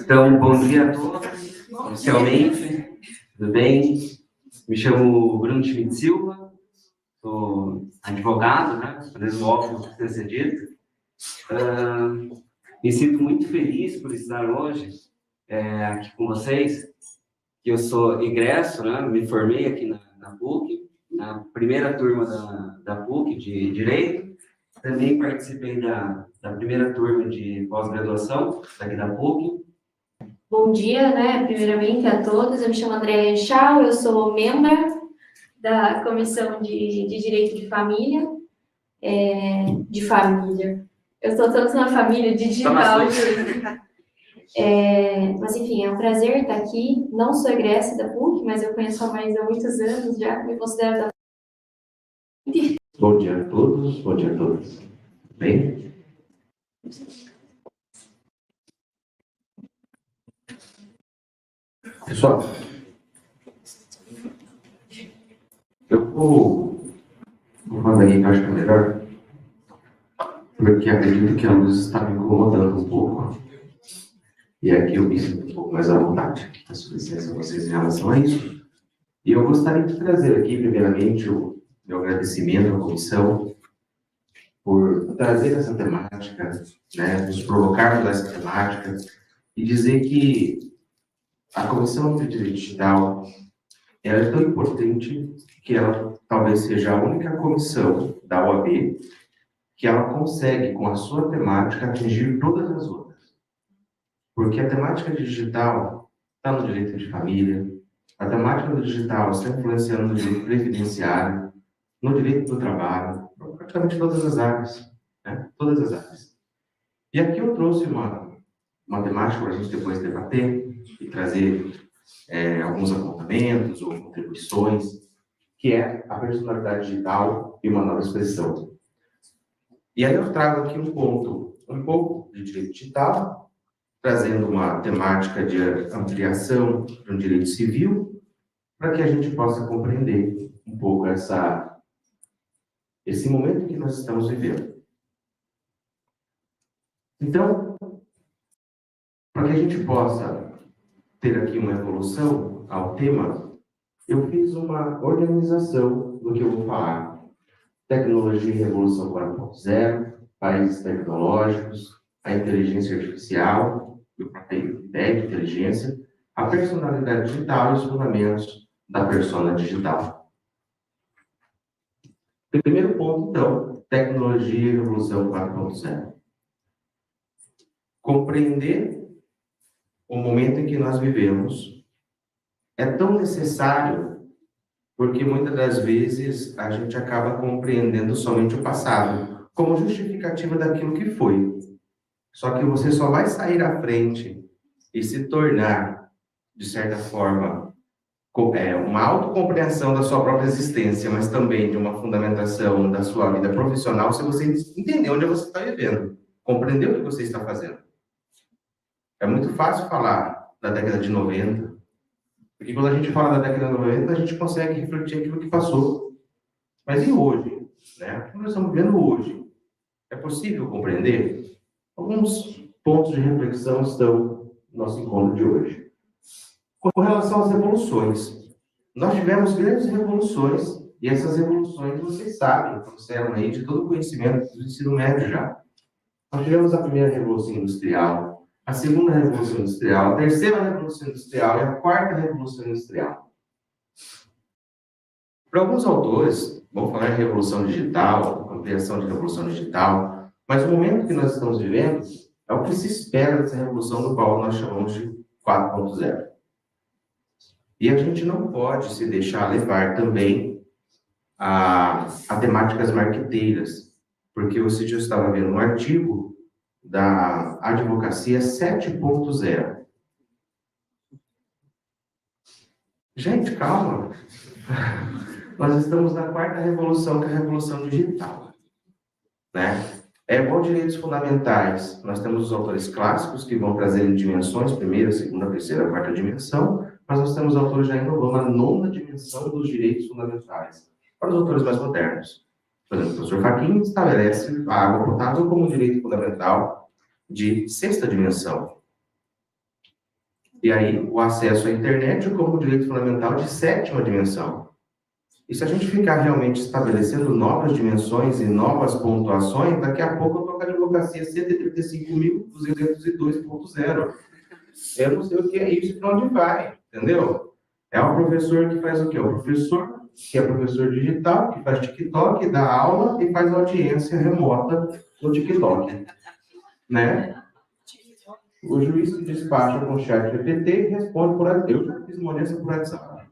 Então, bom dia a todos, inicialmente, tudo bem? Me chamo Bruno Schmidt Silva, sou advogado, né? Fazendo óbvio que precisa ser dito. Me sinto muito feliz por estar hoje aqui com vocês, que eu sou egresso, né? Me formei aqui na PUC, na primeira turma da PUC de Direito. Também participei da primeira turma de pós-graduação daqui da PUC. Bom dia, né? Primeiramente a todos. Eu me chamo Andréa Chau, eu sou membro da Comissão de Direito de Família. Eu estou tanto na família digital. Mas, enfim, é um prazer estar aqui. Não sou egressa da PUC, mas eu conheço há muitos anos já. Me considero da PUC. Bom dia a todos, bom dia a todas. Bem? Pessoal, eu vou falar aí que eu acho que é melhor, porque acredito que a luz está me incomodando um pouco. E aqui eu me sinto um pouco mais à vontade. Peço licença a vocês em relação a isso. E eu gostaria de trazer aqui, primeiramente, o meu agradecimento à comissão por trazer essa temática, né, nos provocarmos essa temática e dizer que a Comissão de Direito Digital ela é tão importante que ela talvez seja a única comissão da OAB que ela consegue, com a sua temática, atingir todas as outras. Porque a temática digital está no direito de família, a temática do digital está influenciando no direito previdenciário, no direito do trabalho, praticamente todas as áreas, né? Todas as áreas. E aqui eu trouxe uma temática para a gente depois debater e trazer alguns apontamentos ou contribuições, que é a personalidade digital e uma nova expressão. E aí eu trago aqui um pouco de direito digital, trazendo uma temática de ampliação de um direito civil, para que a gente possa compreender um pouco esse momento que nós estamos vivendo. Então, para que a gente possa ter aqui uma evolução ao tema, eu fiz uma organização do que eu vou falar. Tecnologia e Revolução 4.0, países tecnológicos, a inteligência artificial, eu próprio ideia de inteligência, a personalidade digital e os fundamentos da persona digital. Primeiro ponto, então, tecnologia e revolução 4.0. Compreender o momento em que nós vivemos é tão necessário porque muitas das vezes a gente acaba compreendendo somente o passado como justificativa daquilo que foi. Só que você só vai sair à frente e se tornar, de certa forma, uma autocompreensão da sua própria existência, mas também de uma fundamentação da sua vida profissional, se você entender onde você está vivendo, compreender o que você está fazendo. É muito fácil falar da década de 90, porque quando a gente fala da década de 90, a gente consegue refletir aquilo que passou. Mas e hoje? Né? O que nós estamos vivendo hoje? É possível compreender? Alguns pontos de reflexão estão no nosso encontro de hoje. Com relação às revoluções, nós tivemos grandes revoluções, e essas revoluções, vocês sabem, trouxeram aí de todo o conhecimento do ensino médio já. Nós tivemos a primeira Revolução Industrial, a segunda Revolução Industrial, a terceira Revolução Industrial e a quarta Revolução Industrial. Para alguns autores, vão falar em Revolução Digital, ampliação de Revolução Digital, mas o momento que nós estamos vivendo é o que se espera dessa revolução do qual nós chamamos de 4.0. E a gente não pode se deixar levar também a temáticas marqueteiras, porque hoje eu estava vendo um artigo da Advocacia 7.0. Gente, calma. Nós estamos na quarta revolução, que é a revolução digital. Né? É igual direitos fundamentais. Nós temos os autores clássicos que vão trazer dimensões, primeira, segunda, terceira, quarta dimensão, mas nós temos autores já inovando a nona dimensão dos direitos fundamentais. Para os autores mais modernos. Por exemplo, o professor Fachin estabelece a água potável como um direito fundamental de sexta dimensão. E aí, o acesso à internet como direito fundamental de sétima dimensão. E se a gente ficar realmente estabelecendo novas dimensões e novas pontuações, daqui a pouco eu tô com a advocacia 135.202.0. Eu não sei o que é isso e para onde vai, entendeu? É um professor que faz o quê? O professor que é professor digital, que faz TikTok, dá aula e faz audiência remota no TikTok, né? O juiz que despacha com o chat GPT e responde por WhatsApp. Eu já fiz uma audiência por WhatsApp.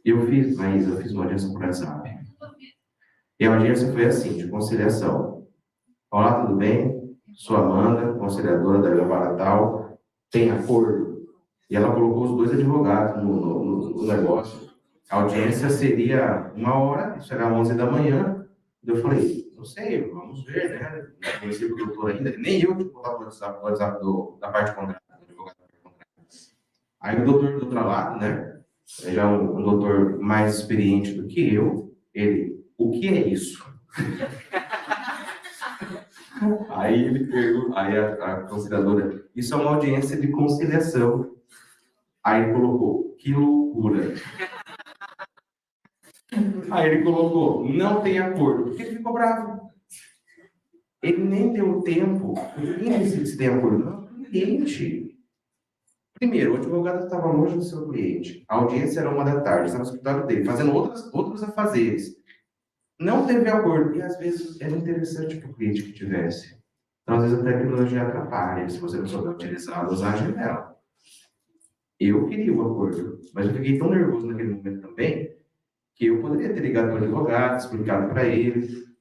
Eu fiz uma audiência por WhatsApp. E a audiência foi assim, de conciliação. Olá, tudo bem? Sou Amanda, conciliadora da Ilha Baratal. Tem acordo? E ela colocou os dois advogados no negócio. A audiência seria 1 hora, isso era 11 da manhã. Eu falei, não sei, vamos ver, né? Não conheci o doutor ainda, nem eu que colocava o WhatsApp da parte contrária, do advogado da parte contrária. Aí o doutor do outro lado, né? Ele é um doutor mais experiente do que eu. Ele, o que é isso? Aí ele pergunta, aí a conciliadora, isso é uma audiência de conciliação. Aí ele colocou, que loucura. Aí ele colocou, não tem acordo, porque ele ficou bravo. Ele nem deu tempo, ninguém decide se tem acordo, não, o cliente. Primeiro, o advogado estava longe do seu cliente, a audiência era 1 da tarde, estava no escritório dele, fazendo outros afazeres. Não teve acordo, e às vezes era interessante para o cliente que tivesse. Então, às vezes a tecnologia atrapalha, se você não souber utilizar, usar a janela. Eu queria o acordo, mas eu fiquei tão nervoso naquele momento também, que eu poderia ter ligado para o advogado, explicado para ele. O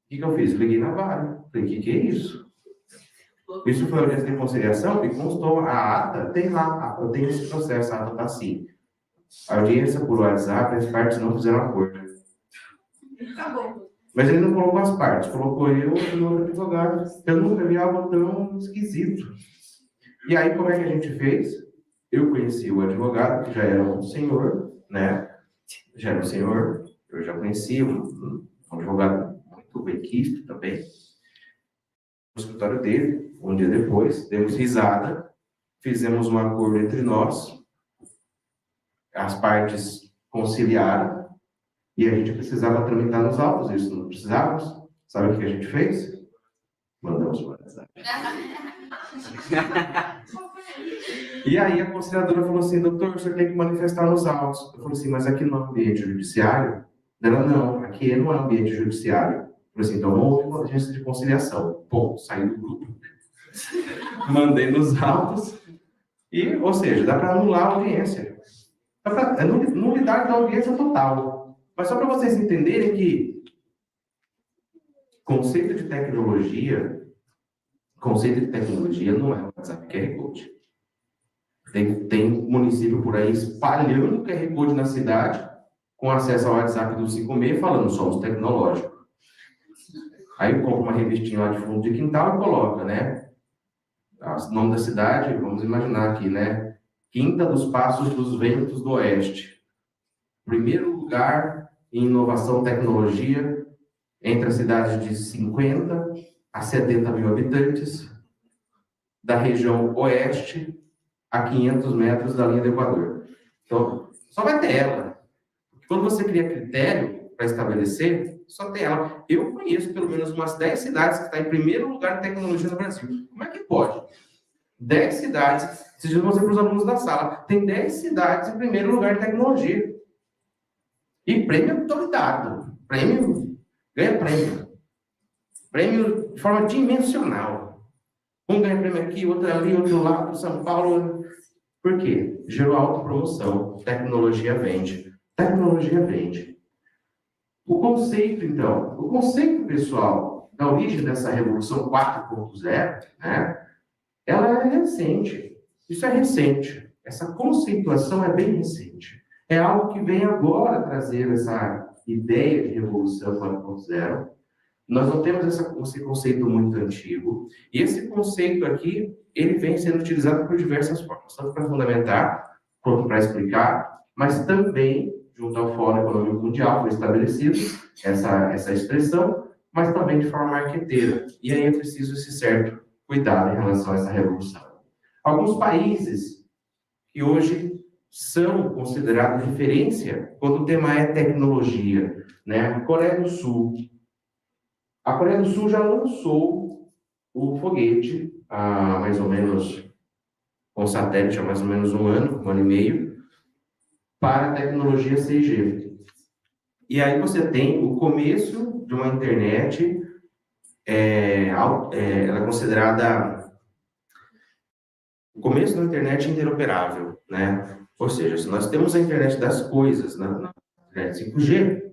que eu fiz? Eu liguei na vara. Falei, o que é isso? Isso foi a audiência de conciliação e constou a ata, tem lá, eu tenho esse processo, a ata está assim. A audiência por WhatsApp, as partes não fizeram acordo. Tá bom. Mas ele não colocou as partes, colocou eu e o outro advogado. Eu nunca vi algo tão esquisito. E aí, como é que a gente fez? Eu conheci o advogado, que já era um senhor, né? Já era um senhor, eu já conhecia, um advogado muito benquisto também. No escritório dele, um dia depois, demos risada, fizemos um acordo entre nós, as partes conciliaram, e a gente precisava tramitar nos autos, isso não precisávamos. Sabe o que a gente fez? Mandamos para o WhatsApp. E aí a conciliadora falou assim, doutor, você tem que manifestar nos autos. Eu falei assim, mas aqui não é ambiente judiciário? Ela, não, aqui não é ambiente judiciário. Eu falei assim, então houve uma audiência de conciliação. Bom, saí do grupo. Mandei nos autos. E, ou seja, dá para anular a audiência. É nulidade da audiência total. Mas só para vocês entenderem que conceito de tecnologia não é o WhatsApp QR Code. Tem município por aí espalhando QR Code na cidade, com acesso ao WhatsApp do 56, falando, somos tecnológicos. Aí compra uma revistinha lá de fundo de quintal e coloca, né? O nome da cidade, vamos imaginar aqui, né? Quinta dos Passos dos Ventos do Oeste. Primeiro lugar em inovação e tecnologia entre as cidades de 50 a 70 mil habitantes, da região oeste a 500 metros da linha do Equador. Então, só vai ter ela. Quando você cria critério para estabelecer, só tem ela. Eu conheço pelo menos umas 10 cidades que estão em primeiro lugar de tecnologia no Brasil. Como é que pode? 10 cidades, vocês vão dizer para os alunos da sala, tem 10 cidades em primeiro lugar de tecnologia. E prêmio autoridade. Prêmio, ganha prêmio. Prêmio de forma dimensional. Um ganha prêmio aqui, outro ali, outro lá, São Paulo. Por quê? Gerou autopromoção. Tecnologia vende. Tecnologia vende. O conceito pessoal da origem dessa Revolução 4.0, né, ela é recente. Isso é recente. Essa conceituação é bem recente. É algo que vem agora trazer essa ideia de Revolução 4.0. Nós não temos esse conceito muito antigo. E esse conceito aqui, ele vem sendo utilizado por diversas formas, tanto para fundamentar, quanto para explicar, mas também, junto ao Fórum Econômico Mundial, foi estabelecido essa expressão, mas também de forma marqueteira. E aí é preciso esse certo cuidado em relação a essa revolução. Alguns países que hoje são considerados referência quando o tema é tecnologia, né? Coreia do Sul. A Coreia do Sul já lançou o foguete há mais ou menos, com satélite há mais ou menos um ano e meio, para a tecnologia 6G. E aí você tem o começo de uma internet, ela é considerada o começo da internet interoperável, né? Ou seja, se nós temos a internet das coisas na internet 5G,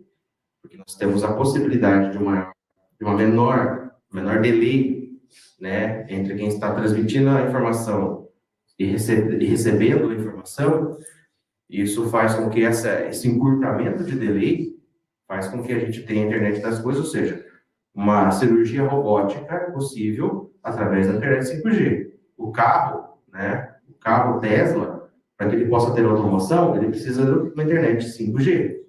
porque nós temos a possibilidade de uma menor delay, né, entre quem está transmitindo a informação e recebendo a informação, isso faz com que esse encurtamento de delay faz com que a gente tenha a internet das coisas, ou seja, uma cirurgia robótica possível através da internet 5G. O carro, né, o carro Tesla, para que ele possa ter automoção, ele precisa de uma internet 5G.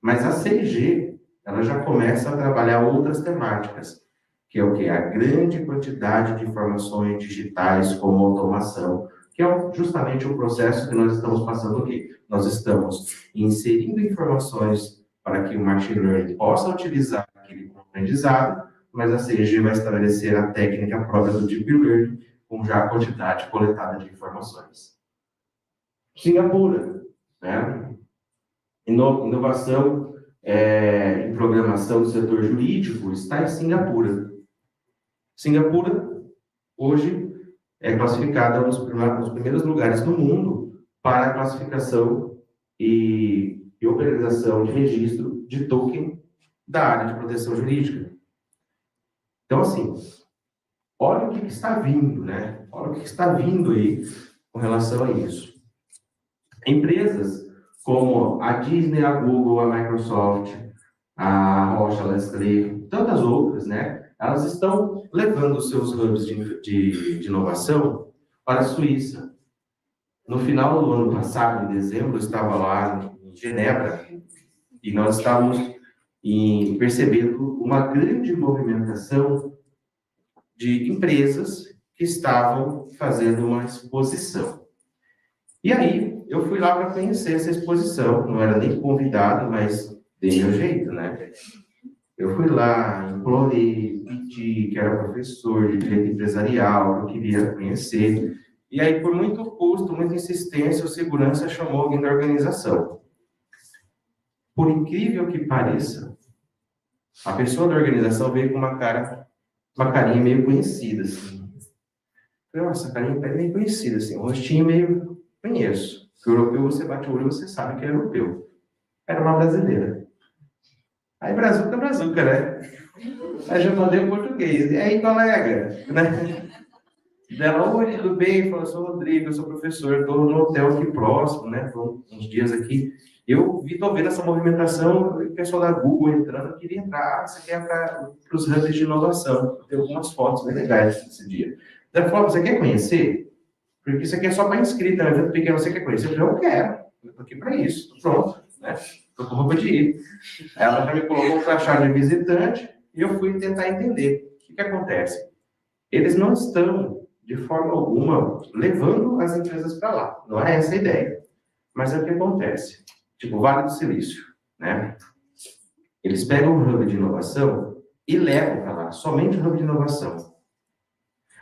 Mas a 6G, ela já começa a trabalhar outras temáticas, que é o quê? A grande quantidade de informações digitais como automação, que é justamente o processo que nós estamos passando aqui. Nós estamos inserindo informações para que o machine learning possa utilizar aquele aprendizado, mas a 6G vai estabelecer a técnica própria do deep learning, com já a quantidade coletada de informações. Singapura, né? Inovação em programação do setor jurídico está em Singapura. Singapura, hoje, é classificada nos primeiros lugares no mundo para a classificação e organização de registro de token da área de proteção jurídica. Então, assim, olha o que está vindo, né? Olha o que está vindo aí com relação a isso. Empresas como a Disney, a Google, a Microsoft, a Rocha, Nestlé, tantas outras, né? Elas estão levando os seus hubs de inovação para a Suíça. No final do ano passado, em dezembro, eu estava lá em Genebra e nós estávamos percebendo uma grande movimentação de empresas que estavam fazendo uma exposição. E aí, eu fui lá para conhecer essa exposição, não era nem convidado, mas dei meu jeito, né? Eu fui lá, implorei, pedi, que era professor de direito empresarial, eu queria conhecer. E aí, por muito custo, muita insistência, o segurança chamou alguém da organização. Por incrível que pareça, a pessoa da organização veio com uma carinha meio conhecida, assim. Falei, nossa, a carinha é meio conhecida, assim, um rostinho meio conheço. O europeu, você bate o olho, você sabe que é europeu. Era uma brasileira. Aí, brazuca, né? Aí já mandei o português. E aí, colega? Né? Dela, oi, tudo bem? Falou, eu sou o Rodrigo, eu sou professor, estou no hotel aqui próximo, né? Estou uns dias aqui. Estou vendo essa movimentação, o pessoal da Google entrando, eu queria entrar, você quer para os hubs de inovação. Tem algumas fotos bem legais desse dia. Ela falou, você quer conhecer? Porque isso aqui é só para inscrito, é um evento pequeno, você quer conhecer? Eu falei, eu quero, eu estou aqui para isso, estou pronto, né? Estou com roupa de ir. Ela já me colocou para achar de visitante e eu fui tentar entender. O que acontece? Eles não estão, de forma alguma, levando as empresas para lá. Não é essa a ideia. Mas é o que acontece. Tipo, Vale do Silício, né? Eles pegam o hub de inovação e levam para lá, somente o hub de inovação.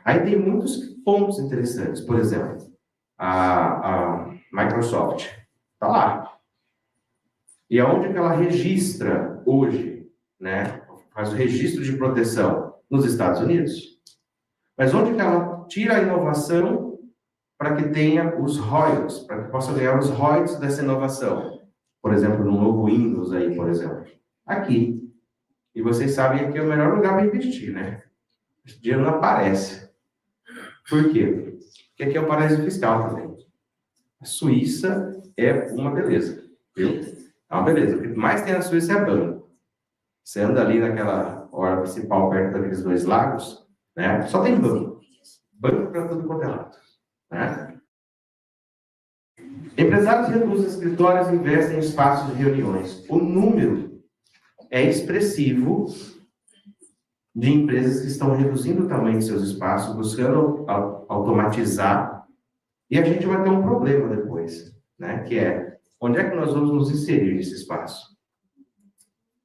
Aí tem muitos pontos interessantes. Por exemplo, a Microsoft está lá. E aonde que ela registra hoje, né? Faz o registro de proteção nos Estados Unidos. Mas onde que ela tira a inovação para que tenha os royalties, para que possa ganhar os royalties dessa inovação? Por exemplo, no novo Windows aí, por exemplo. Aqui. E vocês sabem que aqui é o melhor lugar para investir, né? Esse dinheiro não aparece. Por quê? Porque aqui é o paraíso fiscal também. A Suíça é uma beleza, viu? É uma beleza. O que mais tem na Suíça é banco. Você anda ali naquela hora principal, perto daqueles dois lagos, né? Só tem banco. Banco para tudo quanto é lado, né? Empresários reduzem escritórios e investem em espaços de reuniões. O número é expressivo de empresas que estão reduzindo o tamanho de seus espaços, buscando automatizar, e a gente vai ter um problema depois, né? Que é, onde é que nós vamos nos inserir nesse espaço?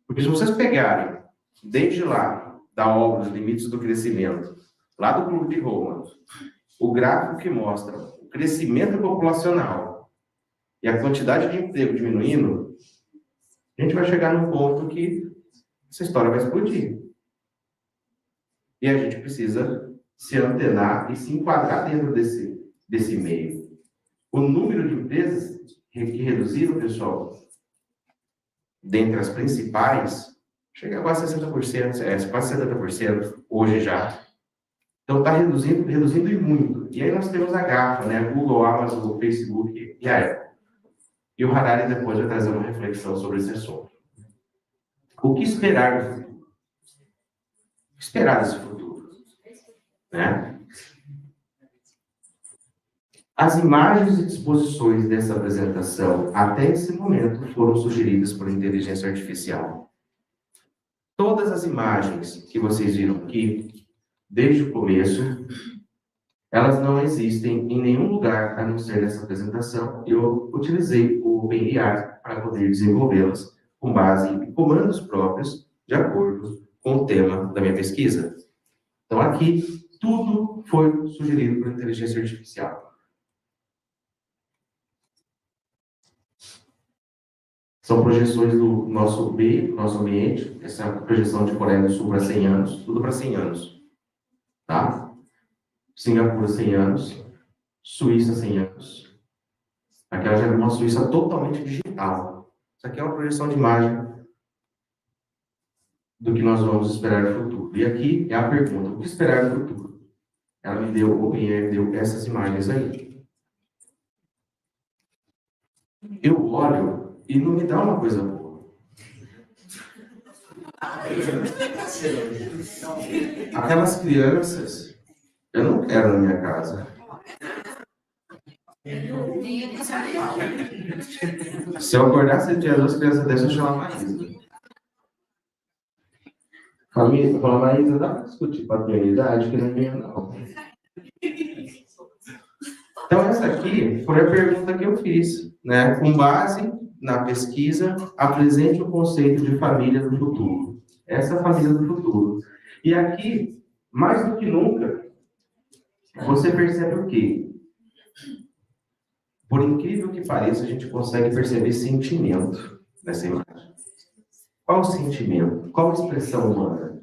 Porque se vocês pegarem, desde lá, da obra, os limites do crescimento, lá do Clube de Roma, o gráfico que mostra o crescimento populacional e a quantidade de emprego diminuindo, a gente vai chegar num ponto que essa história vai explodir. E a gente precisa se antenar e se enquadrar dentro desse meio. O número de empresas que reduziram, pessoal, dentre as principais, chega a quase 60%, quase 70% hoje já. Então está reduzindo e muito. E aí nós temos a GAFA, né? A Google, a Amazon, o Facebook e a Apple. E o Harari depois vai trazer uma reflexão sobre esse assunto. O que esperar do futuro? O que esperar desse futuro? Né? As imagens e disposições dessa apresentação, até esse momento, foram sugeridas por inteligência artificial. Todas as imagens que vocês viram aqui, desde o começo, elas não existem em nenhum lugar a não ser nessa apresentação. Eu utilizei o OpenAI para poder desenvolvê-las com base em comandos próprios, de acordo com o tema da minha pesquisa. Então, aqui, tudo foi sugerido por inteligência artificial. São projeções do nosso meio, do nosso ambiente. Essa é a projeção de Coreia do Sul para 100 anos, tudo para 100 anos. Tá? Singapura, 100 anos. Suíça, 100 anos. Aquela já é uma Suíça totalmente digital. Isso aqui é uma projeção de imagem do que nós vamos esperar no futuro. E aqui é a pergunta: o que esperar no futuro? Ela me deu, o OpenAI me deu essas imagens aí. Eu olho e não me dá uma coisa boa. Aquelas crianças, eu não quero na minha casa. Se eu acordasse e tinha 2 crianças dessas, eu chamava a Maísa. Eu falava, Maísa, dá para discutir paternidade, que não é minha, não. Então, essa aqui foi a pergunta que eu fiz, né? Com base na pesquisa, apresente o conceito de família do futuro. Essa é a família do futuro. E aqui, mais do que nunca, você percebe o quê? Por incrível que pareça, a gente consegue perceber sentimento nessa imagem. Qual o sentimento? Qual a expressão humana?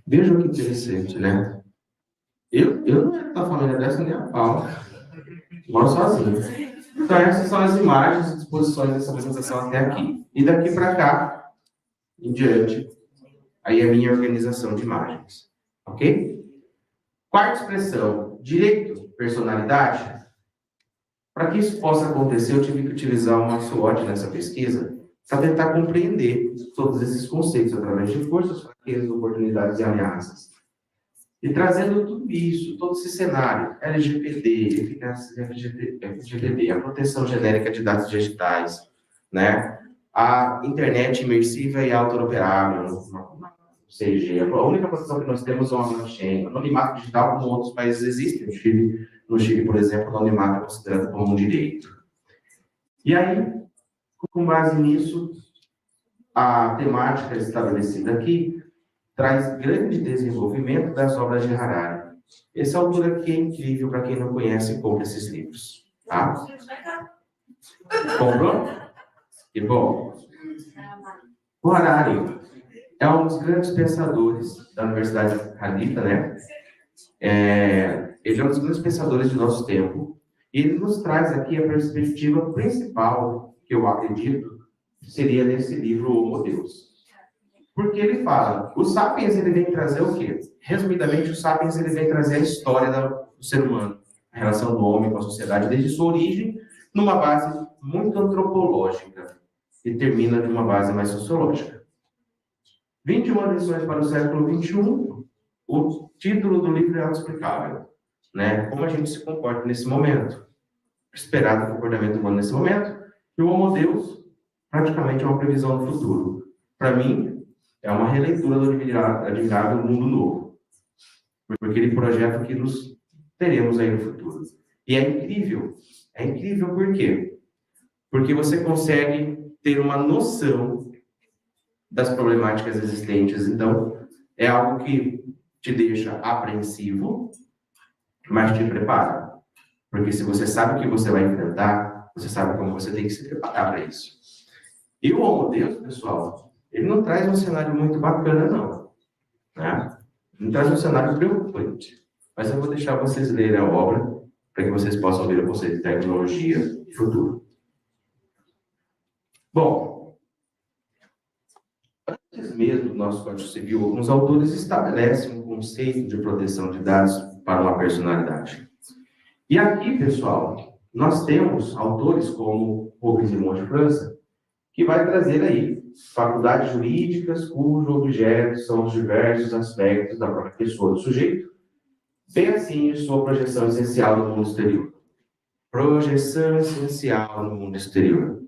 Vejam que interessante, né? Eu não ia estar família dessa nem a pau. Moro sozinho. Então, essas são as imagens e disposições dessa apresentação até aqui. E daqui para cá, em diante, aí é a minha organização de imagens. Ok? Quarta expressão, direito, personalidade. Para que isso possa acontecer, eu tive que utilizar uma SWOT nessa pesquisa para tentar compreender todos esses conceitos através de forças, fraquezas, oportunidades e ameaças. E trazendo tudo isso, todo esse cenário, LGPD, eficácia LGPD, a proteção genérica de dados digitais, né? A internet imersiva e autooperável, 6G. A única proteção que nós temos é o blockchain. Anonimato digital, como outros países existem. No Chile, por exemplo, o anonimato é considerado como um direito. E aí, com base nisso, a temática estabelecida aqui traz grande desenvolvimento das obras de Harari. Esse autor aqui é incrível, para quem não conhece, compra esses livros. Tá? Comprou? Que bom. O Harari é um dos grandes pensadores da Universidade Halita, né? Ele é um dos grandes pensadores de nosso tempo. E ele nos traz aqui a perspectiva principal, que eu acredito, seria nesse livro Homo Deus. Porque ele fala, o Sapiens ele vem trazer o quê? Resumidamente, o Sapiens ele vem trazer a história do ser humano, a relação do homem com a sociedade, desde sua origem, numa base muito antropológica, e termina de uma base mais sociológica. 21 lições para o século XXI, o título do livro é autoexplicável, né? Como a gente se comporta nesse momento, esperado comportamento humano nesse momento, e o Homo Deus praticamente é uma previsão do futuro. Para mim, é uma releitura do Admirável Mundo Novo, porque ele projeta o que nos teremos aí no futuro. E é incrível por quê? Porque você consegue ter uma noção das problemáticas existentes. Então, é algo que te deixa apreensivo, mas te prepara. Porque se você sabe o que você vai enfrentar, você sabe como você tem que se preparar para isso. E o Homo Deus, pessoal, ele não traz um cenário muito bacana, não. Né? Ele traz um cenário preocupante. Mas eu vou deixar vocês lerem a obra para que vocês possam ver o conceito de tecnologia e futuro. Bom, antes mesmo do nosso Código Civil, alguns autores estabelecem um conceito de proteção de dados para uma personalidade. E aqui, pessoal, nós temos autores como Rubens e Monte França, que vai trazer aí faculdades jurídicas cujo objeto são os diversos aspectos da própria pessoa do sujeito, bem assim de sua projeção essencial no mundo exterior. Projeção essencial no mundo exterior.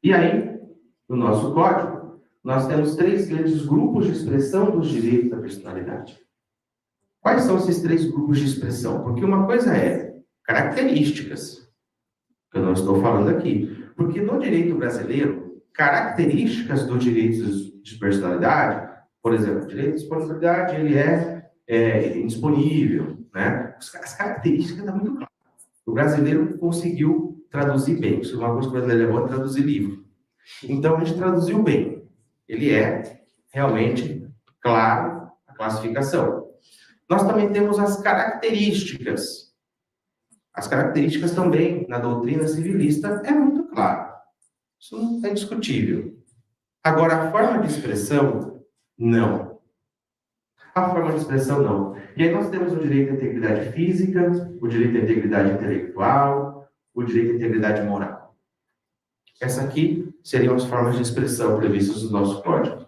E aí, no nosso código, nós temos 3 grandes grupos de expressão dos direitos da personalidade. Quais são esses 3 grupos de expressão? Porque uma coisa é características, que eu não estou falando aqui. Porque no direito brasileiro, características dos direitos de personalidade, por exemplo, o direito de disponibilidade, ele é indisponível, né? As características estão muito claras. O brasileiro conseguiu traduzir bem. Isso é uma coisa que o brasileiro levou a traduzir livro. Então, a gente traduziu bem. Ele é realmente claro a classificação. Nós também temos as características. As características também, na doutrina civilista, é muito claro. Isso não é discutível. Agora, a forma de expressão, não. A forma de expressão, não. E aí nós temos o direito à integridade física, o direito à integridade intelectual, o direito à integridade moral. Essa aqui seriam as formas de expressão previstas no nosso código.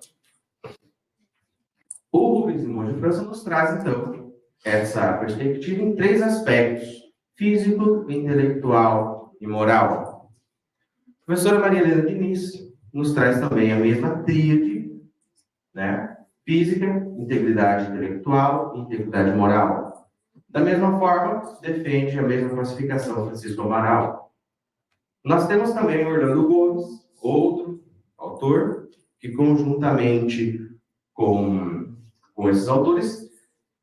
O Rubens e Monge França nos traz, então, essa perspectiva em 3 aspectos: físico, intelectual e moral. A professora Maria Helena Diniz nos traz também a mesma tríade, né? Física, integridade intelectual e integridade moral. Da mesma forma, defende a mesma classificação Francisco Amaral. Nós temos também Orlando Gomes, outro autor, que conjuntamente com esses autores,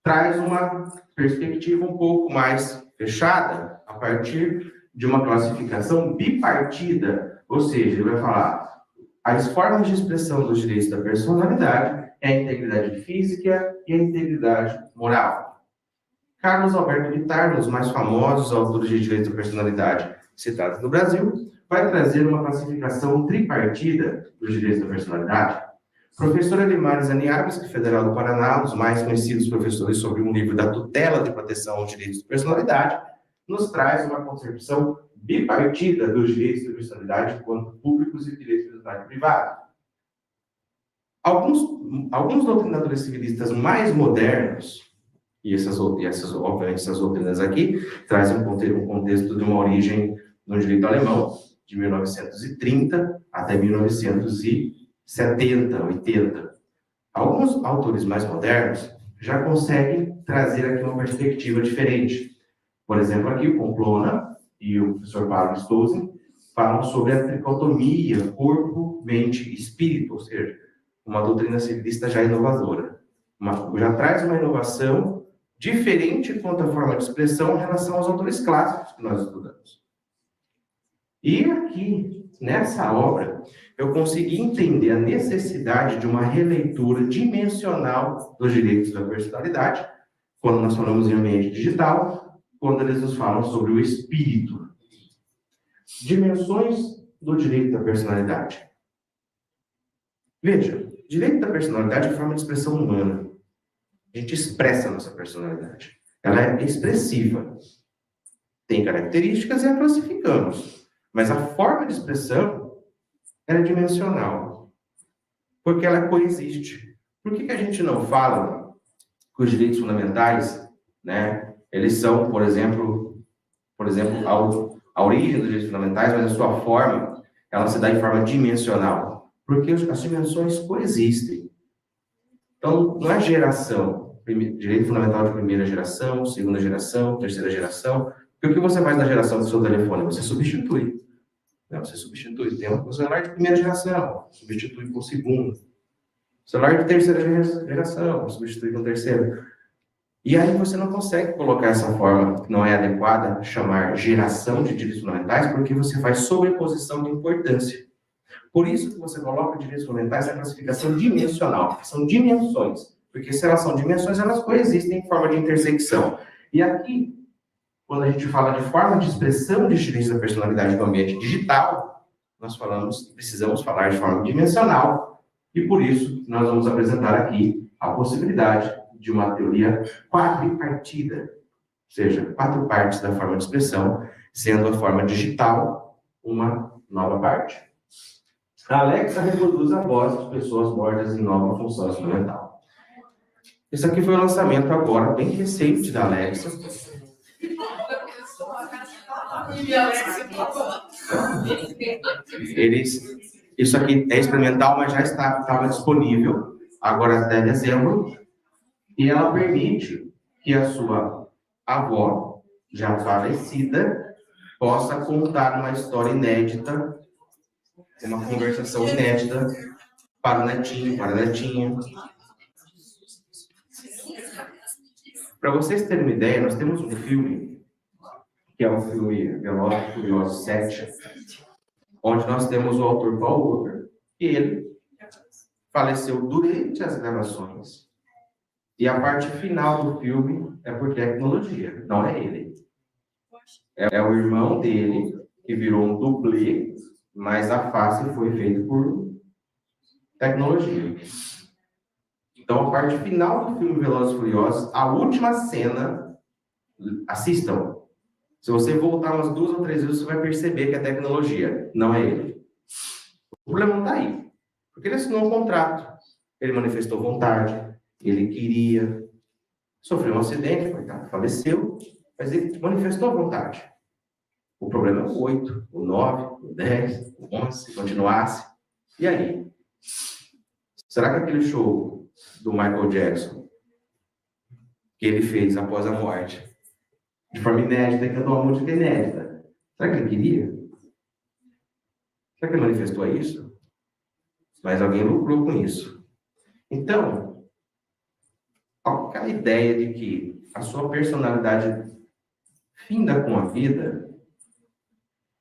traz uma perspectiva um pouco mais fechada, a partir de uma classificação bipartida, ou seja, ele vai falar as formas de expressão dos direitos da personalidade é a integridade física e a integridade moral. Carlos Alberto Bittar, um dos mais famosos autores de direitos da personalidade citados no Brasil, vai trazer uma classificação tripartida dos direitos da personalidade. Professora Limares Aniabski, Federal do Paraná, um dos mais conhecidos professores sobre um livro da tutela de proteção aos direitos de personalidade, nos traz uma concepção bipartida dos direitos de personalidade quanto públicos e direitos de personalidade privada. Alguns doutrinadores civilistas mais modernos, e obviamente, essas doutrinas aqui, trazem um contexto de uma origem no direito alemão, de 1930 até 1970, 80. Alguns autores mais modernos já conseguem trazer aqui uma perspectiva diferente. Por exemplo, aqui o Pamplona e o professor Paulo Stolzen falam sobre a tricotomia corpo, mente e espírito, ou seja, uma doutrina civilista já inovadora. Já traz uma inovação diferente quanto à forma de expressão em relação aos autores clássicos que nós estudamos. E aqui, nessa obra, eu consegui entender a necessidade de uma releitura dimensional dos direitos da personalidade, quando nós falamos em ambiente digital, quando eles nos falam sobre o espírito. Dimensões do direito da personalidade. Veja, direito da personalidade é forma de expressão humana. A gente expressa a nossa personalidade. Ela é expressiva. Tem características e a classificamos. Mas a forma de expressão ela é dimensional. Porque ela coexiste. Por que a gente não fala que os direitos fundamentais, né, eles são, por exemplo, a origem dos direitos fundamentais, mas a sua forma, ela se dá em forma dimensional, porque as dimensões coexistem. Então, não é geração, direito fundamental de primeira geração, segunda geração, terceira geração, porque o que você faz na geração do seu telefone? Você substitui. Você substitui. Tem um celular de primeira geração, substitui com o segundo. Celular de terceira geração, substitui com o terceiro. E aí você não consegue colocar essa forma que não é adequada, chamar geração de direitos fundamentais, porque você faz sobreposição de importância. Por isso que você coloca direitos fundamentais na classificação dimensional, que são dimensões. Porque se elas são dimensões, elas coexistem em forma de intersecção. E aqui, quando a gente fala de forma de expressão de direitos da personalidade no ambiente digital, nós precisamos falar de forma dimensional. E por isso, nós vamos apresentar aqui a possibilidade de uma teoria quadripartida, ou seja, 4 partes da forma de expressão, sendo a forma digital uma nova parte. A Alexa reproduz a voz de pessoas mortas em nova função instrumental. Esse aqui foi o lançamento agora, bem recente, da Alexa. Isso aqui é experimental, mas já estava disponível, agora até dezembro, e ela permite que a sua avó, já falecida, possa contar uma história inédita, uma conversação inédita para o netinho, para a netinha. Para vocês terem uma ideia, nós temos um filme, que é o filme Velozes e Furiosos 7, onde nós temos o autor Paul Walker, e ele faleceu durante as gravações. E a parte final do filme é por tecnologia, não é ele. É o irmão dele, que virou um dublê, mas a face foi feita por tecnologia. Então, a parte final do filme Velozes e Furiosos, a última cena, assistam. Se você voltar umas 2 ou 3 vezes, você vai perceber que é tecnologia, não é ele. O problema não está aí. Porque ele assinou um contrato, ele manifestou vontade, ele queria, sofreu um acidente, faleceu, mas ele manifestou a vontade. O problema é o 8, o 9, o 10, o 11, se continuasse. E aí? Será que aquele show do Michael Jackson, que ele fez após a morte, de forma inédita, cantou uma música inédita, será que ele queria? Será que ele manifestou isso? Mas alguém lucrou com isso. Então, aquela ideia de que a sua personalidade finda com a vida,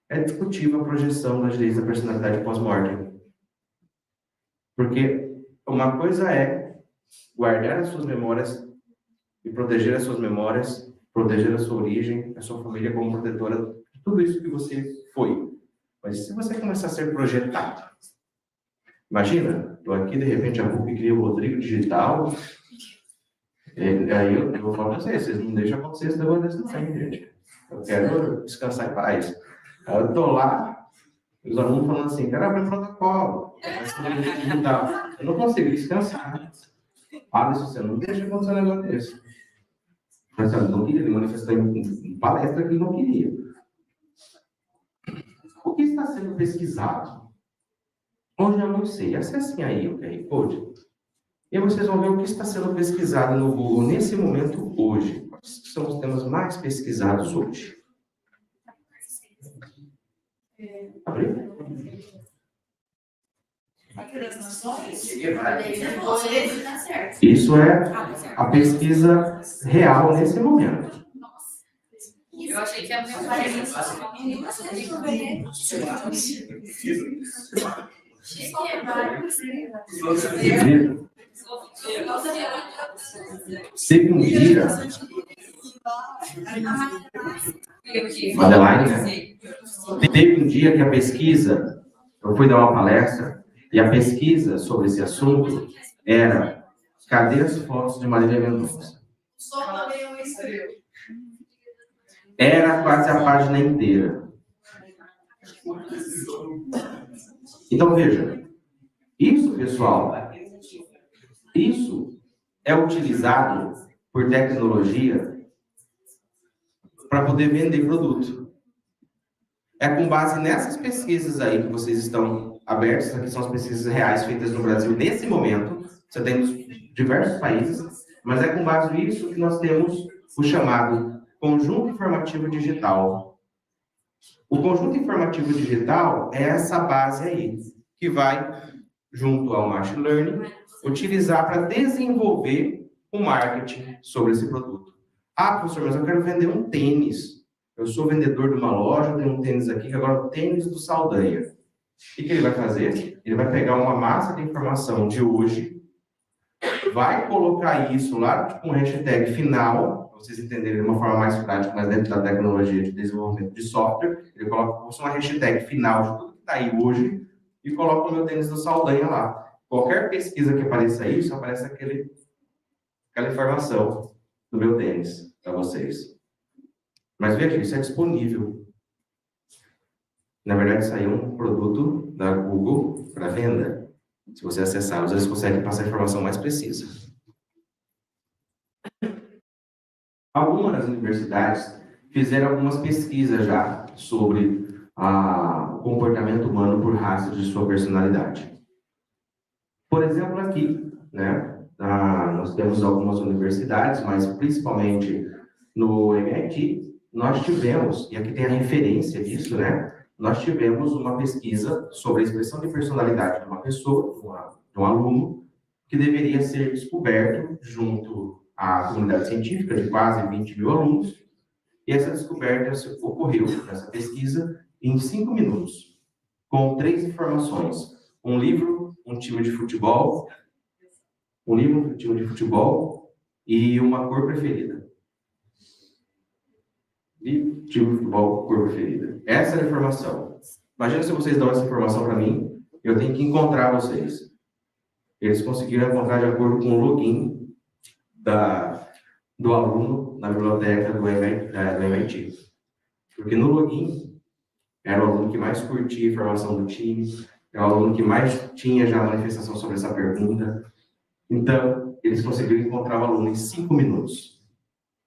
é discutível a projeção das leis da personalidade pós-morte. Porque uma coisa é guardar as suas memórias e proteger as suas memórias, proteger a sua origem, a sua família como protetora de tudo isso que você foi. Mas se você começar a ser projetado, imagina, estou aqui, de repente, a RUP cria o Rodrigo Digital, aí eu vou falar para vocês não deixam acontecer esse negócio desse sangue, gente. Eu quero descansar em paz. Aí eu estou lá, os alunos falando assim, quero abrir protocolo, eu não consigo descansar. Fala isso, você não deixa acontecer um negócio desse. Mas ele não queria, ele manifestou em palestra que ele não queria. O que está sendo pesquisado? Hoje eu não sei. Acessem aí o QR Code. E aí vocês vão ver o que está sendo pesquisado no Google nesse momento hoje. Quais são os temas mais pesquisados hoje? Abriu? Isso é a pesquisa real nesse momento. Eu achei que ia Teve um dia, Madeline, né? Teve um dia que a pesquisa, eu fui dar uma palestra, e a pesquisa sobre esse assunto era: cadê as fotos de Marília Mendonça? Era quase a página inteira. Então, veja, isso, pessoal, isso é utilizado por tecnologia para poder vender produto. É com base nessas pesquisas aí que vocês estão abertos, aqui são as pesquisas reais feitas no Brasil nesse momento, você tem diversos países, mas é com base nisso que nós temos o chamado Conjunto Informativo Digital. O Conjunto Informativo Digital é essa base aí, que vai, junto ao Machine Learning, utilizar para desenvolver o marketing sobre esse produto. Ah, professor, mas eu quero vender um tênis. Eu sou vendedor de uma loja, tenho um tênis aqui, que agora é o tênis do Saldanha. O que ele vai fazer? Ele vai pegar uma massa de informação de hoje, vai colocar isso lá, tipo um hashtag final, para vocês entenderem de uma forma mais prática, mas dentro da tecnologia de desenvolvimento de software, ele coloca uma hashtag final de tudo que está aí hoje e coloca o meu tênis do Saldanha lá. Qualquer pesquisa que apareça isso, aparece aquela informação do meu tênis para vocês. Mas veja, isso é disponível. Na verdade, isso aí é um produto da Google para venda. Se você acessar, eles conseguem passar a informação mais precisa. Algumas universidades fizeram algumas pesquisas já sobre o comportamento humano por rastro de sua personalidade. Por exemplo, aqui, né, nós temos algumas universidades, mas principalmente no MIT, nós tivemos, e aqui tem a referência disso, né? Nós tivemos uma pesquisa sobre a expressão de personalidade de uma pessoa, de um aluno, que deveria ser descoberto junto à comunidade científica de quase 20 mil alunos, e essa descoberta ocorreu, nessa pesquisa, em 5 minutos, com 3 informações. Um livro, um time de futebol, e uma cor preferida. E time de futebol, cor preferida. Essa é a informação. Imagina se vocês dão essa informação para mim, eu tenho que encontrar vocês. Eles conseguiram encontrar de acordo com o login do aluno na biblioteca do MIT. Porque no login, era o aluno que mais curtia a informação do time, era o aluno que mais tinha já manifestação sobre essa pergunta. Então, eles conseguiram encontrar o aluno em 5 minutos.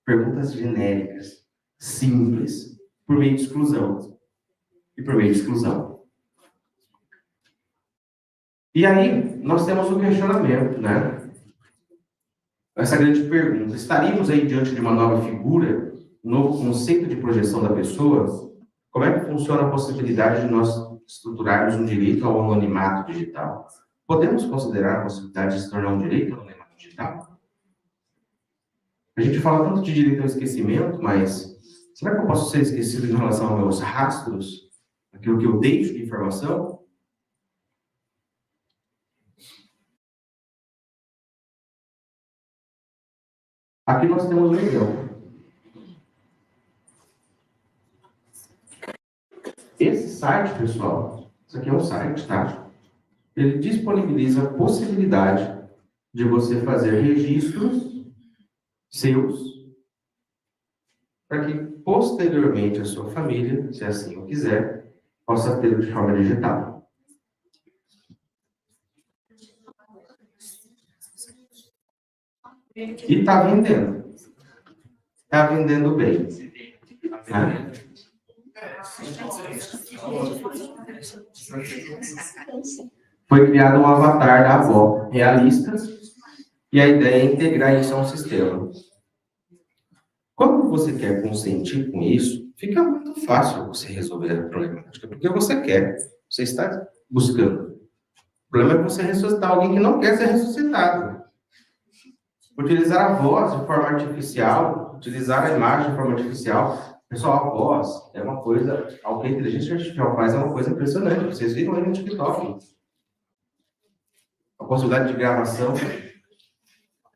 Perguntas genéricas, simples, por meio de exclusão. E aí, nós temos um questionamento, né? Essa grande pergunta. Estaríamos aí diante de uma nova figura, um novo conceito de projeção da pessoa? Como é que funciona a possibilidade de nós estruturarmos um direito ao anonimato digital? Podemos considerar a possibilidade de se tornar um direito ao anonimato digital? A gente fala tanto de direito ao esquecimento, mas será que eu posso ser esquecido em relação aos meus rastros? Aquilo que eu deixo de informação? Aqui nós temos um exemplo. Esse site, pessoal, isso aqui é um site, tá? Ele disponibiliza a possibilidade de você fazer registros seus para que, posteriormente, a sua família, se assim o quiser, possa ter de forma digital. E está vendendo. Está vendendo bem. Né? Foi criado um avatar da avó realista e a ideia é integrar isso a um sistema. Quando você quer consentir com isso, fica muito fácil você resolver a problemática, porque você quer, você está buscando. O problema é você ressuscitar alguém que não quer ser ressuscitado. Utilizar a voz de forma artificial, utilizar a imagem de forma artificial. Pessoal, a voz é uma coisa, ao que a inteligência artificial faz é uma coisa impressionante. Vocês viram aí no TikTok. A possibilidade de gravação.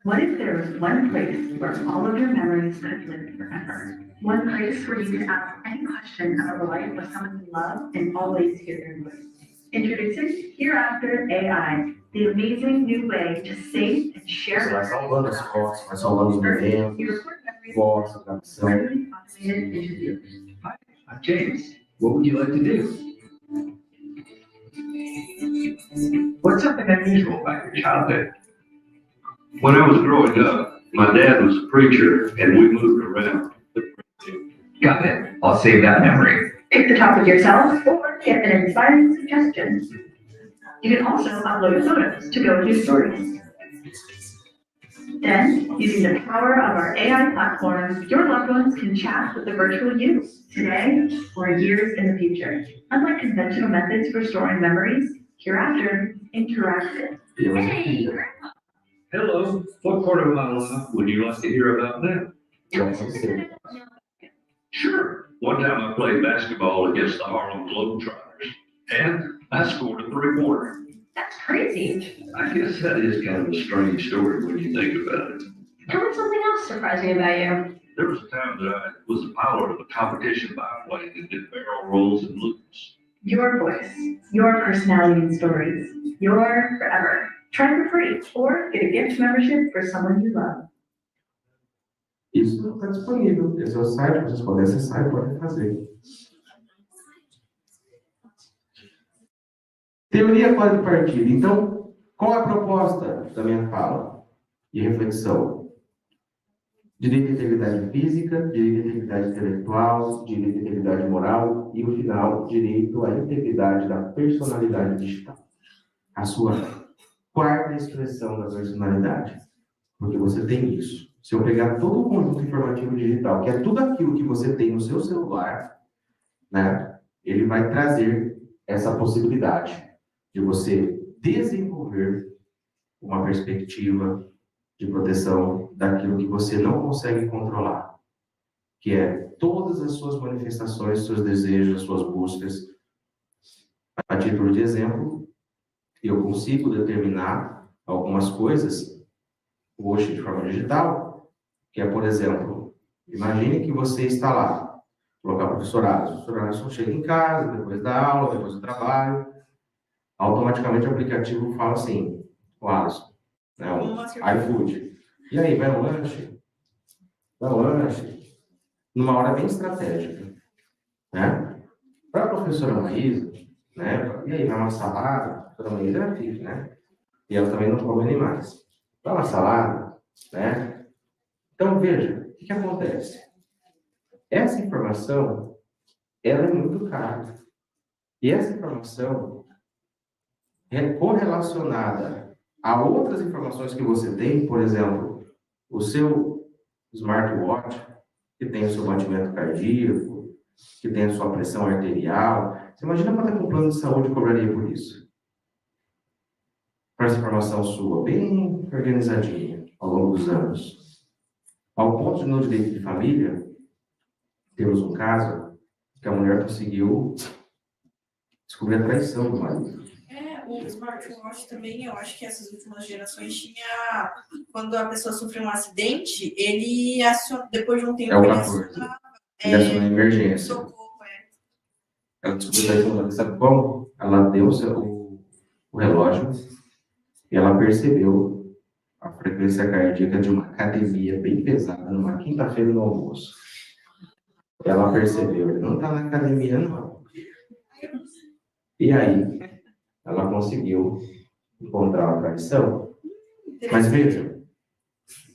What if there was one place where all of your memories could live forever? One place where you could ask any question about the life of someone you love and always hear their voice. Introducing Hereafter AI, the amazing new way to save and share. Você vai salvando as fotos, vai salvando os momentos, voz, gravação. Automated interviews. Hi, I'm James. What would you like to do? What's something unusual about your childhood? When I was growing up, my dad was a preacher and we moved around. Got it. I'll save that memory. Pick the topic yourself or get an inspiring suggestion. You can also upload photos to go with your stories. Then, using the power of our AI platform, your loved ones can chat with the virtual you today or years in the future. Unlike conventional methods for storing memories, Hereafter interactive. Hey, Grandpa. Hello, what part of my life would you like to hear about now? Sure. One time I played basketball against the Harlem Globetrotters, and I scored a three-pointer. That's crazy. I guess that is kind of a strange story when you think about it. Tell me something else surprising about you. There was a time that I was a pilot of a competition biplane and did barrel rolls and loops. Your voice, your personality and stories, your forever. Try for free or get a gift membership for someone you love. Isso está disponível. Esse é o site, vocês podem acessar e podem fazer. Teoria quadro de partida. Então, qual é a proposta da minha fala e reflexão? Direito à integridade física, direito à integridade intelectual, direito à integridade moral e, no final, direito à integridade da personalidade digital. A sua quarta expressão da personalidade. Porque você tem isso. Se eu pegar todo o conjunto informativo digital, que é tudo aquilo que você tem no seu celular, né, ele vai trazer essa possibilidade de você desenvolver uma perspectiva de proteção daquilo que você não consegue controlar, que é todas as suas manifestações, seus desejos, suas buscas. A título de exemplo, eu consigo determinar algumas coisas hoje de forma digital, que é, por exemplo, imagine que você está lá, colocar professorado. O professorado só chega em casa, depois da aula, depois do trabalho, automaticamente o aplicativo fala assim, o Alisson, né, o iFood. E aí, vai ao lanche? Vai ao lanche? Numa hora bem estratégica, né? Para a professora Maísa, né? E aí, vai uma salada? A professora Maísa é filha, né? E ela também não come animais. Vai uma salada, né? Então, veja, o que acontece? Essa informação, ela é muito cara. E essa informação é correlacionada a outras informações que você tem, por exemplo, o seu smartwatch, que tem o seu batimento cardíaco, que tem a sua pressão arterial. Você imagina quanto é que um plano de saúde cobraria por isso? Para essa informação sua, bem organizadinha, ao longo dos anos. Ao ponto de, no direito de família, temos um caso que a mulher conseguiu descobrir a traição do marido. O smartwatch também, eu acho que essas últimas gerações tinha, quando a pessoa sofreu um acidente, ele aciona, depois de um tempo, É o ele 14. acionava, Ele aciona a emergência. socorro, Ela descobriu a traição do marido. Sabe como? Ela deu o relógio e ela percebeu a frequência cardíaca de uma academia bem pesada numa quinta-feira no almoço. Ela percebeu, ele não está na academia, não. E aí, ela conseguiu encontrar uma traição. Mas veja,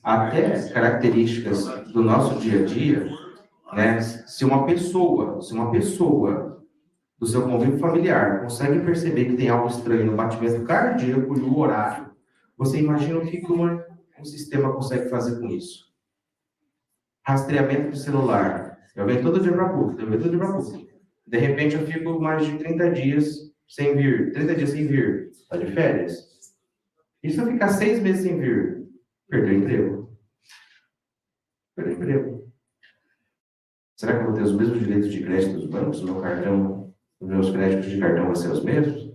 até características do nosso dia a dia, né? Se uma pessoa do seu convívio familiar consegue perceber que tem algo estranho no batimento cardíaco e no horário, você imagina o que um sistema consegue fazer com isso? Rastreamento de celular. Eu venho todo dia para PUC, De repente eu fico mais de 30 dias sem vir. 30 dias sem vir. Está de férias? E se eu ficar 6 meses sem vir? Perdeu emprego. Será que eu vou ter os mesmos direitos de crédito dos bancos? O meu cartão, os meus créditos de cartão vão ser os mesmos?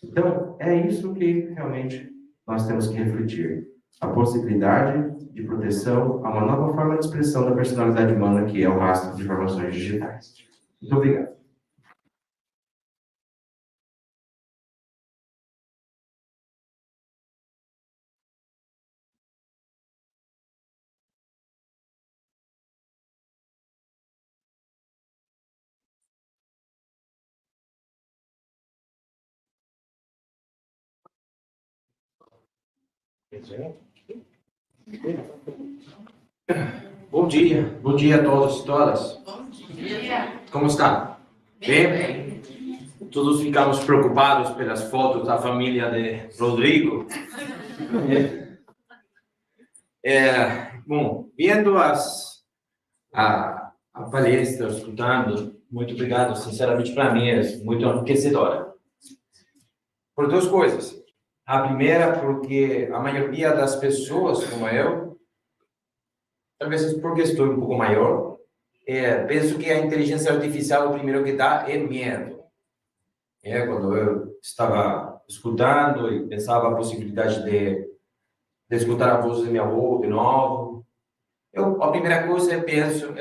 Então, é isso que realmente nós temos que refletir. A possibilidade de proteção a uma nova forma de expressão da personalidade humana, que é o rastro de informações digitais. Muito obrigado. Bom dia a todos e todas. Bom dia. como está? Bem? Todos ficamos preocupados pelas fotos da família de Rodrigo. Bom, vendo a palestra, escutando, muito obrigado, sinceramente, para mim é muito enriquecedora. Por duas coisas. A primeira, porque a maioria das pessoas, como eu, talvez porque estou um pouco maior, penso que a inteligência artificial, o primeiro que dá é medo. Quando eu estava escutando e pensava a possibilidade de escutar a voz do meu avô de novo, a primeira coisa eu penso,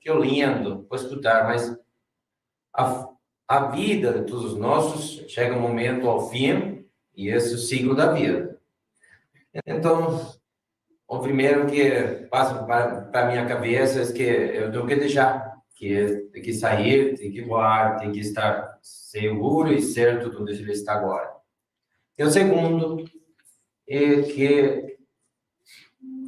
que lindo, vou escutar, mas a vida de todos nós chega um momento ao fim, e esse é o ciclo da vida. Então, o primeiro que passa para minha cabeça é que eu tenho que deixar, que tem que sair, tem que voar, tem que estar seguro e certo onde ele está agora. E o segundo é que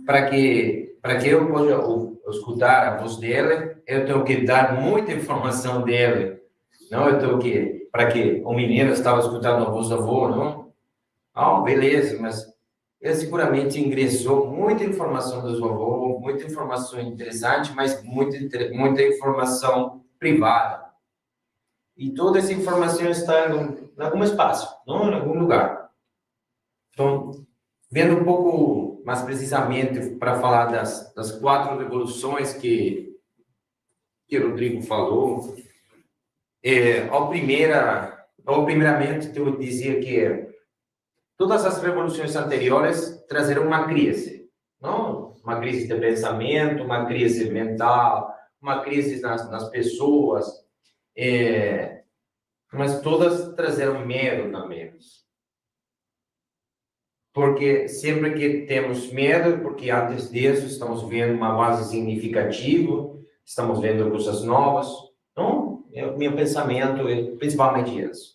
para que eu possa escutar a voz dele, eu tenho que dar muita informação dele. Não, eu tenho que, para que o menino estava escutando a voz do avô, não? Beleza, mas ele seguramente ingressou muita informação do seu avô, muita informação interessante, mas muita informação privada. E toda essa informação está em algum espaço, não em algum lugar. Então, vendo um pouco mais precisamente para falar das 4 revoluções que o Rodrigo falou, primeiramente, eu dizia que todas as revoluções anteriores trazeram uma crise, não? Uma crise de pensamento, uma crise mental, uma crise nas pessoas, mas todas trazeram medo também. Porque sempre que temos medo, porque antes disso estamos vendo uma base significativa, estamos vendo coisas novas, não? O meu pensamento é principalmente isso.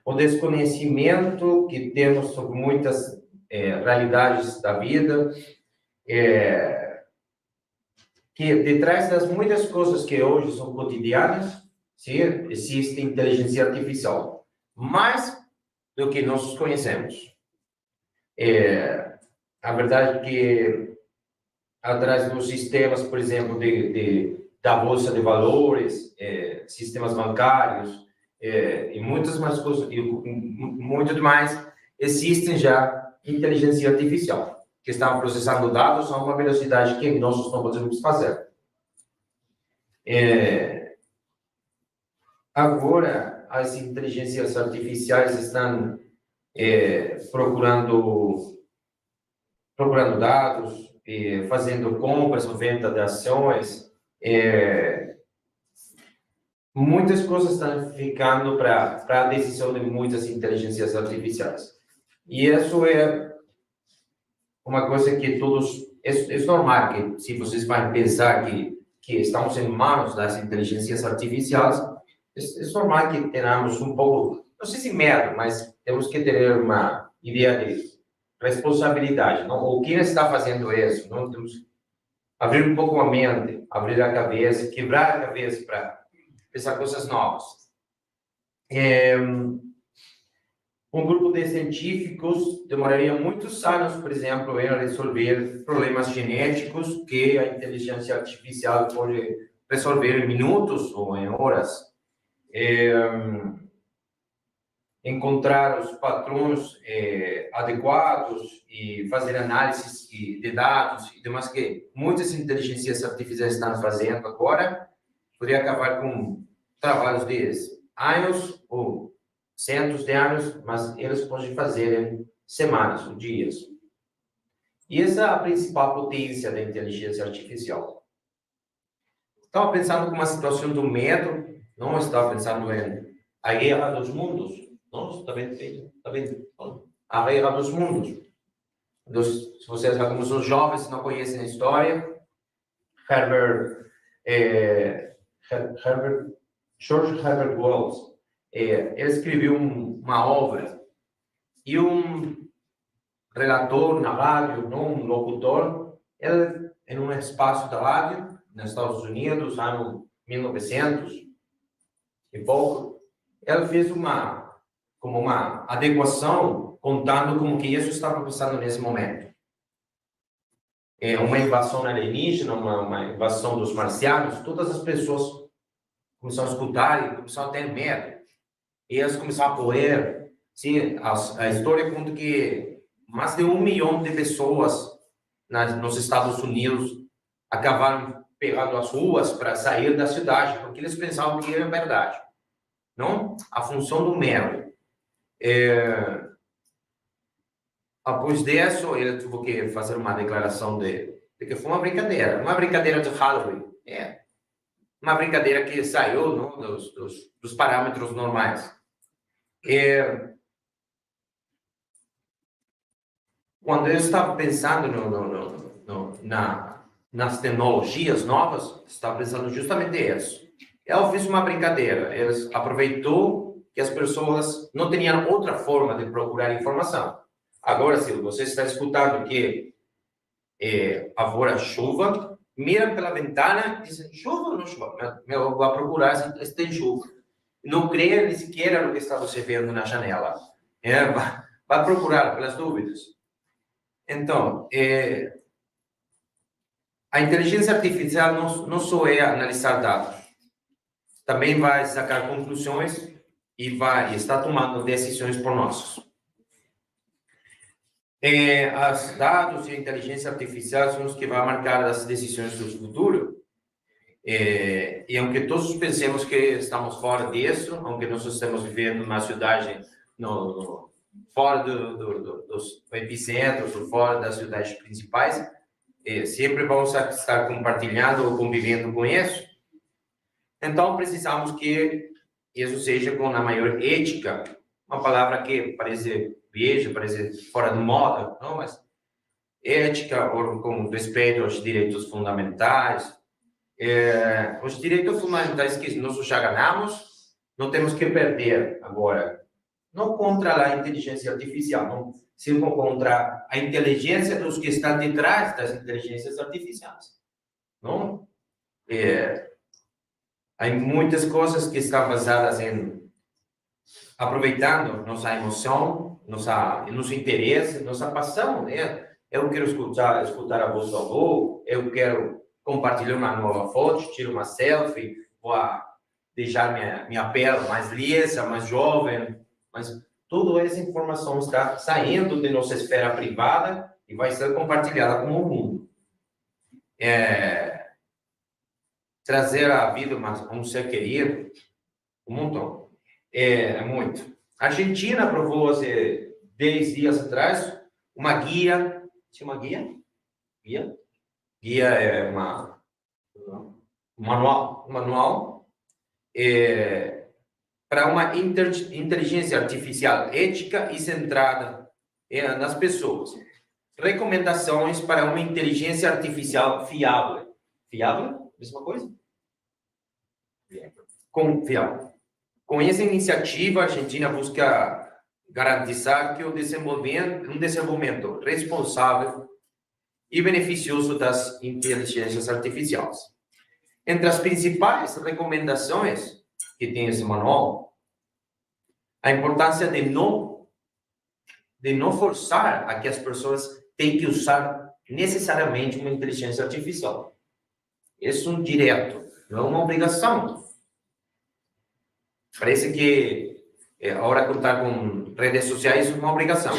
O desconhecimento que temos sobre muitas realidades da vida, que detrás das muitas coisas que hoje são cotidianas, sim, existe inteligência artificial, mais do que nós conhecemos. A verdade é que atrás dos sistemas, por exemplo, da bolsa de valores, sistemas bancários, e muitas mais coisas, e muito mais, existem já inteligência artificial, que estão processando dados a uma velocidade que nós não podemos fazer. Agora, as inteligências artificiais estão procurando dados, fazendo compras ou venda de ações, muitas coisas estão ficando para a decisão de muitas inteligências artificiais. E isso é uma coisa que todos... É normal que, se vocês vão pensar que estamos em manos das inteligências artificiais, é normal que tenhamos um pouco, não sei se medo, mas temos que ter uma ideia de responsabilidade, não? Ou quem está fazendo isso, não? Temos que abrir um pouco a mente, abrir a cabeça, quebrar a cabeça para pensar coisas novas. Um grupo de científicos demoraria muitos anos, por exemplo, em resolver problemas genéticos que a inteligência artificial pode resolver em minutos ou em horas. Encontrar os padrões adequados e fazer análises de dados e demais que muitas inteligências artificiais estão fazendo agora, poderia acabar com trabalhos de anos ou centos de anos, mas eles podem fazer em semanas ou dias. E essa é a principal potência da inteligência artificial. Estava pensando com uma situação do medo, não estava pensando em a guerra dos mundos. Não, está bem feito, está bem. A guerra dos mundos. Se vocês, alguns dos jovens não conhecem a história, George Herbert Wells, ele escreveu uma obra e um relator na rádio, não, um locutor, ele em um espaço da rádio nos Estados Unidos, ano 1900 e pouco, ela fez uma adequação contando como que isso estava passando nesse momento. Uma invasão alienígena, uma invasão dos marcianos, todas as pessoas começaram a escutar e começaram a ter medo. E elas começaram a correr. Sim, a história conta que mais de 1 milhão de pessoas nos Estados Unidos acabaram pegando as ruas para sair da cidade, porque eles pensavam que era verdade. Não? A função do medo. Após disso, ele teve que fazer uma declaração de que foi uma brincadeira de Halloween. Uma brincadeira que saiu, não, dos parâmetros normais. Quando eu estava pensando nas tecnologias novas, estava pensando justamente isso. Eu fiz uma brincadeira. Eles aproveitou que as pessoas não tinham outra forma de procurar informação. Agora, se você está escutando que agora chuva, mira pela ventana e diz, chuva ou não chuva? Eu vou procurar se tem chuva. Não creia nem sequer no que está você vendo na janela. Vai procurar pelas dúvidas. Então, a inteligência artificial não só é analisar dados, também vai sacar conclusões e está tomando decisões por nós. Os dados e a inteligência artificial são os que vão marcar as decisões do futuro. E aunque todos pensemos que estamos fora disso, aunque nós estamos vivendo numa cidade fora dos epicentros, ou fora das cidades principais, sempre vamos estar compartilhando ou convivendo com isso. Então, precisamos que isso seja com a maior ética, uma palavra que parece vieja, parece fora de moda, não? Mas ética, com respeito aos direitos fundamentais. Os direitos fundamentais que nós já ganhamos, não temos que perder agora. Não contra a inteligência artificial, não, sim contra a inteligência dos que estão detrás das inteligências artificiais. Não? Há muitas coisas que estão basadas em aproveitando nossa emoção, nosso interesse, nossa paixão, né? Eu quero escutar a voz do avô, eu quero compartilhar uma nova foto, tirar uma selfie, vou deixar minha pele mais lisa, mais jovem, mas toda essa informação está saindo de nossa esfera privada e vai ser compartilhada com o mundo. Trazer a vida a um ser querido, um montão. Muito. A Argentina aprovou, 10 dias atrás, uma guia. Tinha uma guia? Guia é um manual para uma inteligência artificial ética e centrada nas pessoas. Recomendações para uma inteligência artificial fiável. Fiável? Mesma coisa? Fiável. Com essa iniciativa, a Argentina busca garantizar que um desenvolvimento responsável e beneficioso das inteligências artificiais. Entre as principais recomendações que tem esse manual, a importância de não forçar a que as pessoas tenham que usar necessariamente uma inteligência artificial. Isso é um direto, não é uma obrigação. Parece que agora contar com redes sociais é uma obrigação.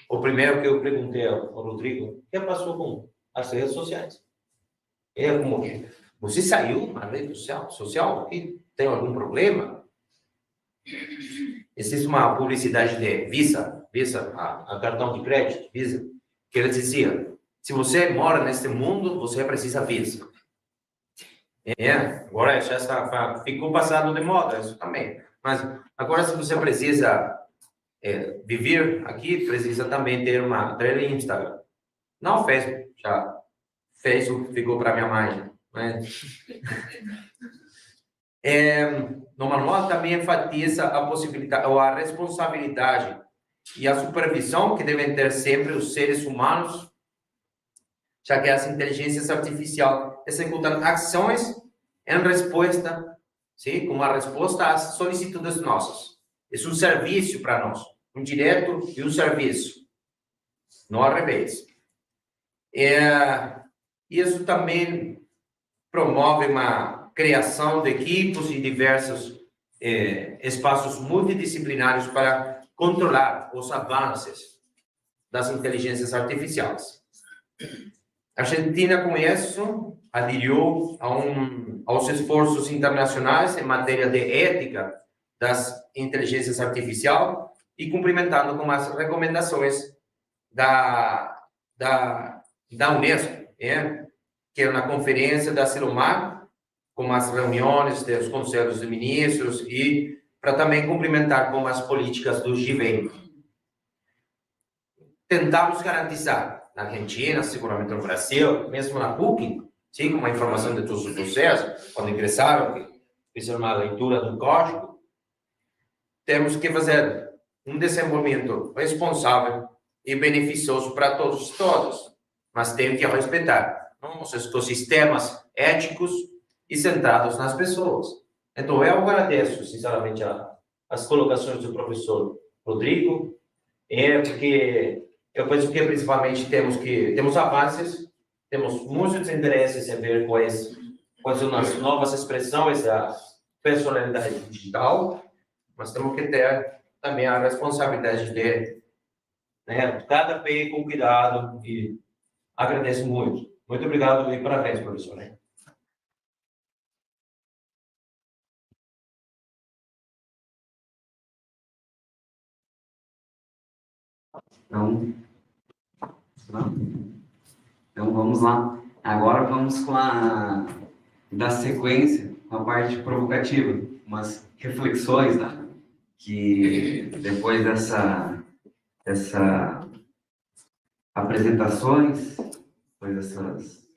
O primeiro que eu perguntei ao Rodrigo, o que passou com as redes sociais? Como que você saiu na rede social e tem algum problema? Existe uma publicidade de Visa, a cartão de crédito, Visa, que ele dizia, se você mora neste mundo, você precisa Visa. Agora já ficou passado de moda, isso também. Mas agora, se você precisa viver aqui, precisa também ter Instagram. Não Facebook, já Facebook ficou para minha mãe. Mas... no manual também enfatiza a possibilidade, ou a responsabilidade e a supervisão que devem ter sempre os seres humanos, já que as inteligências artificiais executam ações em resposta, sim, como a resposta às solicitudes nossas. É um serviço para nós, um direito e um serviço, não ao revés. Isso também promove uma criação de equipes e diversos espaços multidisciplinares para controlar os avanços das inteligências artificiais. A Argentina, com isso, aderiu aos esforços internacionais em matéria de ética das inteligências artificiais e cumprimentando com as recomendações da Unesco, que é na conferência da Silomar, com as reuniões dos conselhos de ministros e para também cumprimentar com as políticas do G20. Tentamos garantizar na Argentina, seguramente no Brasil, mesmo na PUC, sim, com a informação de todos os processos, quando ingressaram, que fizeram uma leitura do código, temos que fazer um desenvolvimento responsável e beneficioso para todos, mas tem que respeitar os ecossistemas éticos e centrados nas pessoas. Então, eu agradeço, sinceramente, as colocações do professor Rodrigo, porque eu penso que, principalmente, temos avanços, temos muitos interesses em ver quais são as novas expressões da personalidade digital, mas temos que ter também a responsabilidade de cada pé com cuidado, e agradeço muito. Muito obrigado e parabéns, professor. Então vamos lá. Agora vamos com da sequência, com a parte provocativa, umas reflexões, né? Que depois dessas apresentações, depois dessas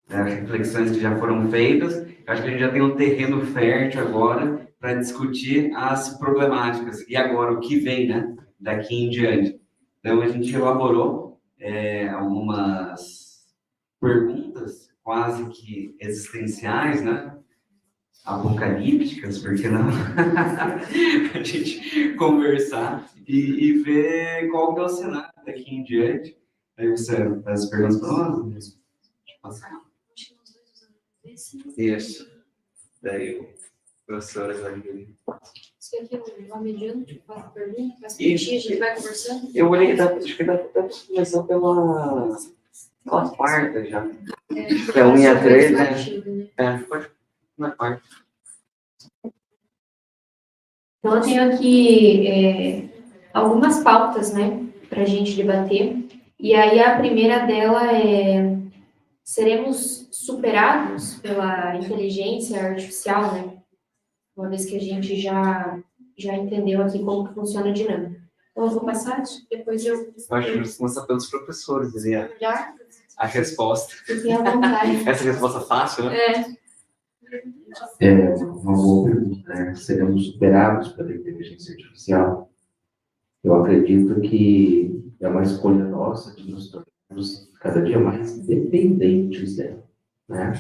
reflexões que já foram feitas, eu acho que a gente já tem um terreno fértil agora para discutir as problemáticas. E agora, o que vem, né? Daqui em diante. Então, a gente elaborou algumas perguntas quase que existenciais, né? Apocalípticas, por que não? A gente conversar e ver qual que é o cenário daqui em diante. Aí você faz as perguntas para nós? Isso. Daí o professor Evangelho. Isso aqui é uma mediana, tipo, faz pergunta, faz pergunta, a gente vai conversando. Eu olhei que acho que dá para começar pela quarta já. É 1 e a 3, né? Pode na quarta. Então, eu tenho aqui algumas pautas, né, para a gente debater. E aí, a primeira dela é: seremos superados pela inteligência artificial, né? Uma vez que a gente já entendeu aqui como que funciona a dinâmica. Então, eu vou passar, depois eu... Acho que vamos começar pelos professores, Elia. Já? A resposta. Fiquem à vontade. Essa resposta fácil, né? É. Uma boa pergunta, né? Seremos superados pela inteligência artificial? Eu acredito que é uma escolha nossa de nos tornarmos cada dia mais dependentes dela, né?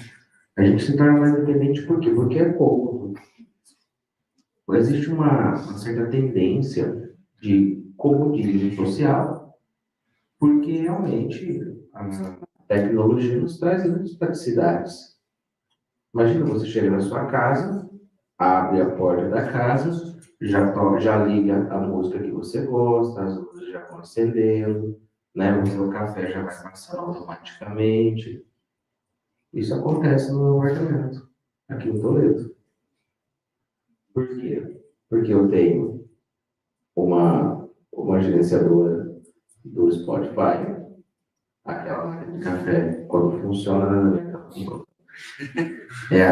A gente se torna mais dependente por quê? Porque é cômodo. Existe uma certa tendência de comodismo social, porque realmente a tecnologia nos traz grandes praticidades. Imagina, você chega na sua casa, abre a porta da casa, já liga a música que você gosta, as luzes já vão acendendo, né? O seu café já vai passando automaticamente. Isso acontece no meu apartamento, aqui em Toledo. Por quê? Porque eu tenho uma gerenciadora do Spotify, aquela de café, quando funciona, é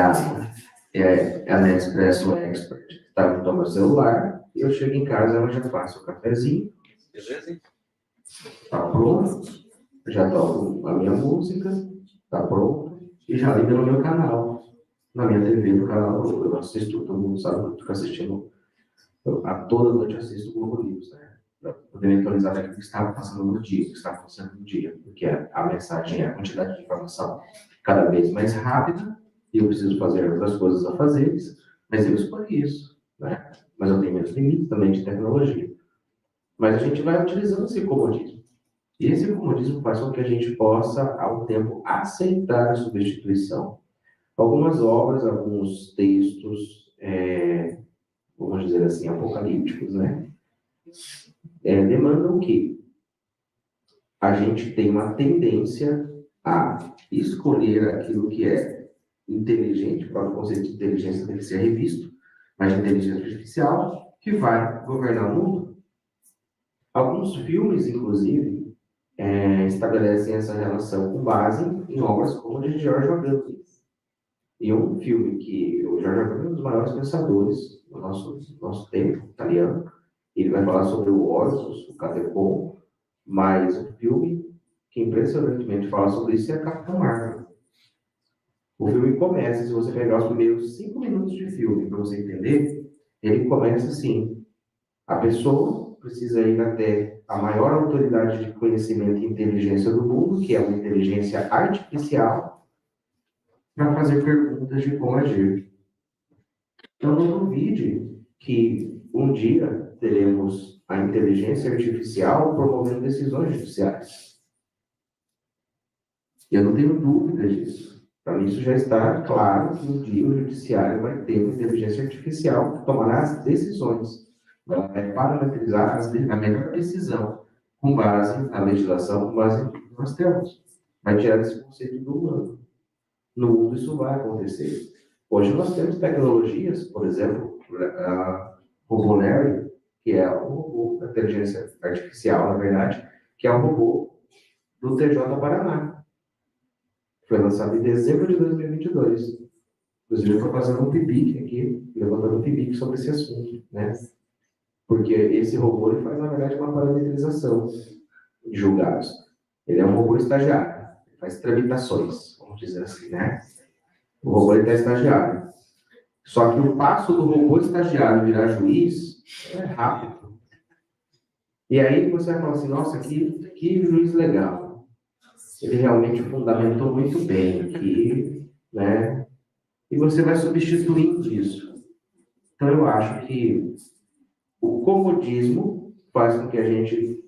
a Nespresso Expert. Está no meu celular, eu chego em casa, ela já faz o cafezinho, beleza? Está pronto, já toco a minha música, está pronto, e já liga no meu canal. Na minha TV, no canal, eu assisto, todo mundo sabe, eu fico assistindo, toda noite eu assisto o Globo News, né? Para poder me atualizar daquilo que estava passando no dia, o que estava acontecendo no dia, porque a mensagem, a quantidade de informação cada vez mais rápida e eu preciso fazer outras coisas a fazer, mas eu escolhi isso, né? Mas eu tenho meus limites também de tecnologia. Mas a gente vai utilizando esse comodismo. E esse comodismo faz com que a gente possa, ao tempo, aceitar a substituição. Algumas obras, alguns textos, vamos dizer assim, apocalípticos, né? Demandam o quê? A gente tem uma tendência a escolher aquilo que é inteligente, o próprio conceito de inteligência tem que ser revisto, mas inteligência artificial que vai governar o mundo. Alguns filmes, inclusive, estabelecem essa relação com base em obras como a de George Orwell. E um filme que o George Orwell é um dos maiores pensadores do nosso tempo, italiano. Ele vai falar sobre o Orwell, o Catecon, mas o filme que impressionantemente fala sobre isso é a Capitã Marvel. O filme começa, se você pegar os primeiros 5 minutos de filme para você entender, ele começa assim: a pessoa precisa ir até a maior autoridade de conhecimento e inteligência do mundo, que é uma inteligência artificial, para fazer perguntas de como agir. Então, não duvide que um dia teremos a inteligência artificial promovendo decisões judiciais. Eu não tenho dúvida disso. Para mim, isso já está claro que um dia o judiciário vai ter uma inteligência artificial que tomará as decisões. Ela vai parametrizar a melhor decisão com base na legislação, com base em tudo que nós temos. Vai tirar esse conceito do humano. No mundo isso vai acontecer. Hoje nós temos tecnologias, por exemplo, a Robonary, que é um robô da inteligência artificial, na verdade, que é um robô do TJ Paraná. Foi lançado em dezembro de 2022. Inclusive, eu estou fazendo um PIBIC aqui, levantando um PIBIC sobre esse assunto, né? Porque esse robô ele faz, na verdade, uma parametrização de julgados. Ele é um robô estagiário, ele faz tramitações, vamos dizer assim, né? O robô está estagiário. Só que o passo do robô estagiário virar juiz é rápido. E aí você vai falar assim: nossa, que juiz legal. Ele realmente fundamentou muito bem aqui, né? E você vai substituindo isso. Então eu acho que o comodismo faz com que a gente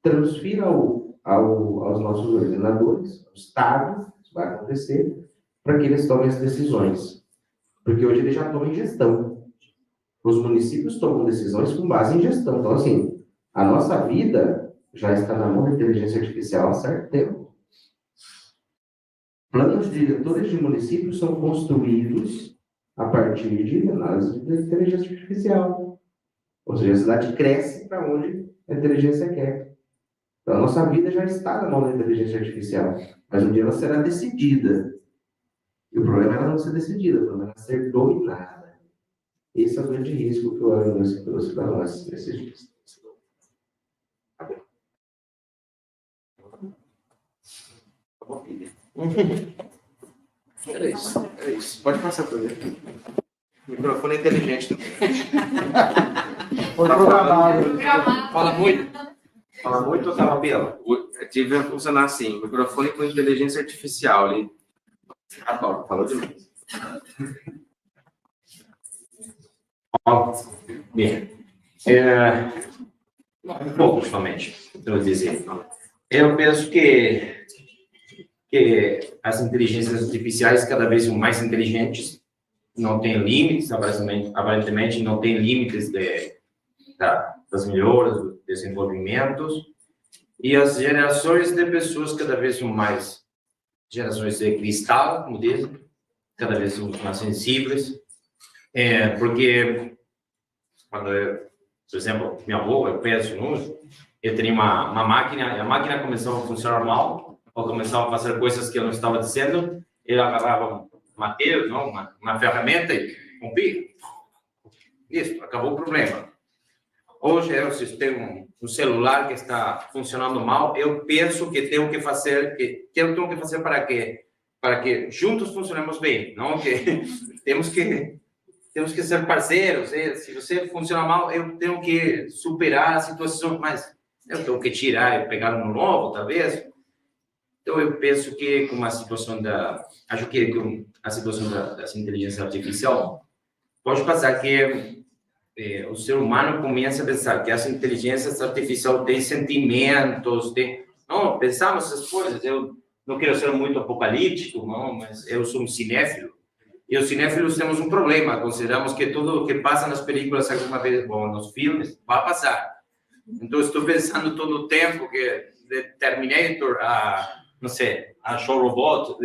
transfira aos nossos ordenadores, ao Estado, isso vai acontecer, para que eles tomem as decisões. Porque hoje eles já tomam em gestão. Os municípios tomam decisões com base em gestão. Então, assim, a nossa vida já está na mão da inteligência artificial há certo tempo. Planos diretores de municípios são construídos a partir de análise da inteligência artificial. Ou seja, a cidade cresce para onde a inteligência quer. Então, a nossa vida já está na mão da inteligência artificial. Mas um dia ela será decidida. E o problema é ela não ser decidida, o problema é ela ser dominada. Esse é o grande risco que o Elon Musk trouxe para nós nesses dias. Era isso. Pode passar para mim. O microfone é inteligente também. Fala muito ou tá pela? Tive a funcionar assim, o microfone com inteligência artificial ali. Ah, Paulo, falou demais. Bem, um pouco somente, eu vou dizer. Eu penso que as inteligências artificiais cada vez são mais inteligentes, não tem limites, aparentemente não tem limites das melhoras, dos desenvolvimentos, e as gerações de pessoas cada vez são mais gerações de cristal, como dizem, cada vez são mais sensíveis, porque quando por exemplo, minha avó, eu penso, eu tinha uma máquina, e a máquina começava a funcionar mal, ou começava a fazer coisas que eu não estava dizendo, ele agarrava uma ferramenta e rompia. Isso, acabou o problema. Hoje eu tenho um celular que está funcionando mal, eu penso que tenho que fazer, para que juntos funcionemos bem, não que temos que ser parceiros. Se você funciona mal, eu tenho que superar a situação, mas eu tenho que tirar e pegar um novo, talvez. Então, eu penso que com a situação acho que com a situação da inteligência artificial, pode passar que o ser humano começa a pensar que essa inteligência artificial tem sentimentos, não, pensamos essas coisas. Eu não quero ser muito apocalíptico, não, mas eu sou um cinéfilo. E os cinéfilos temos um problema, consideramos que tudo o que passa nas películas alguma vez, bom, nos filmes, vai passar. Então, estou pensando todo o tempo que de Terminator, não sei, a Show Robot,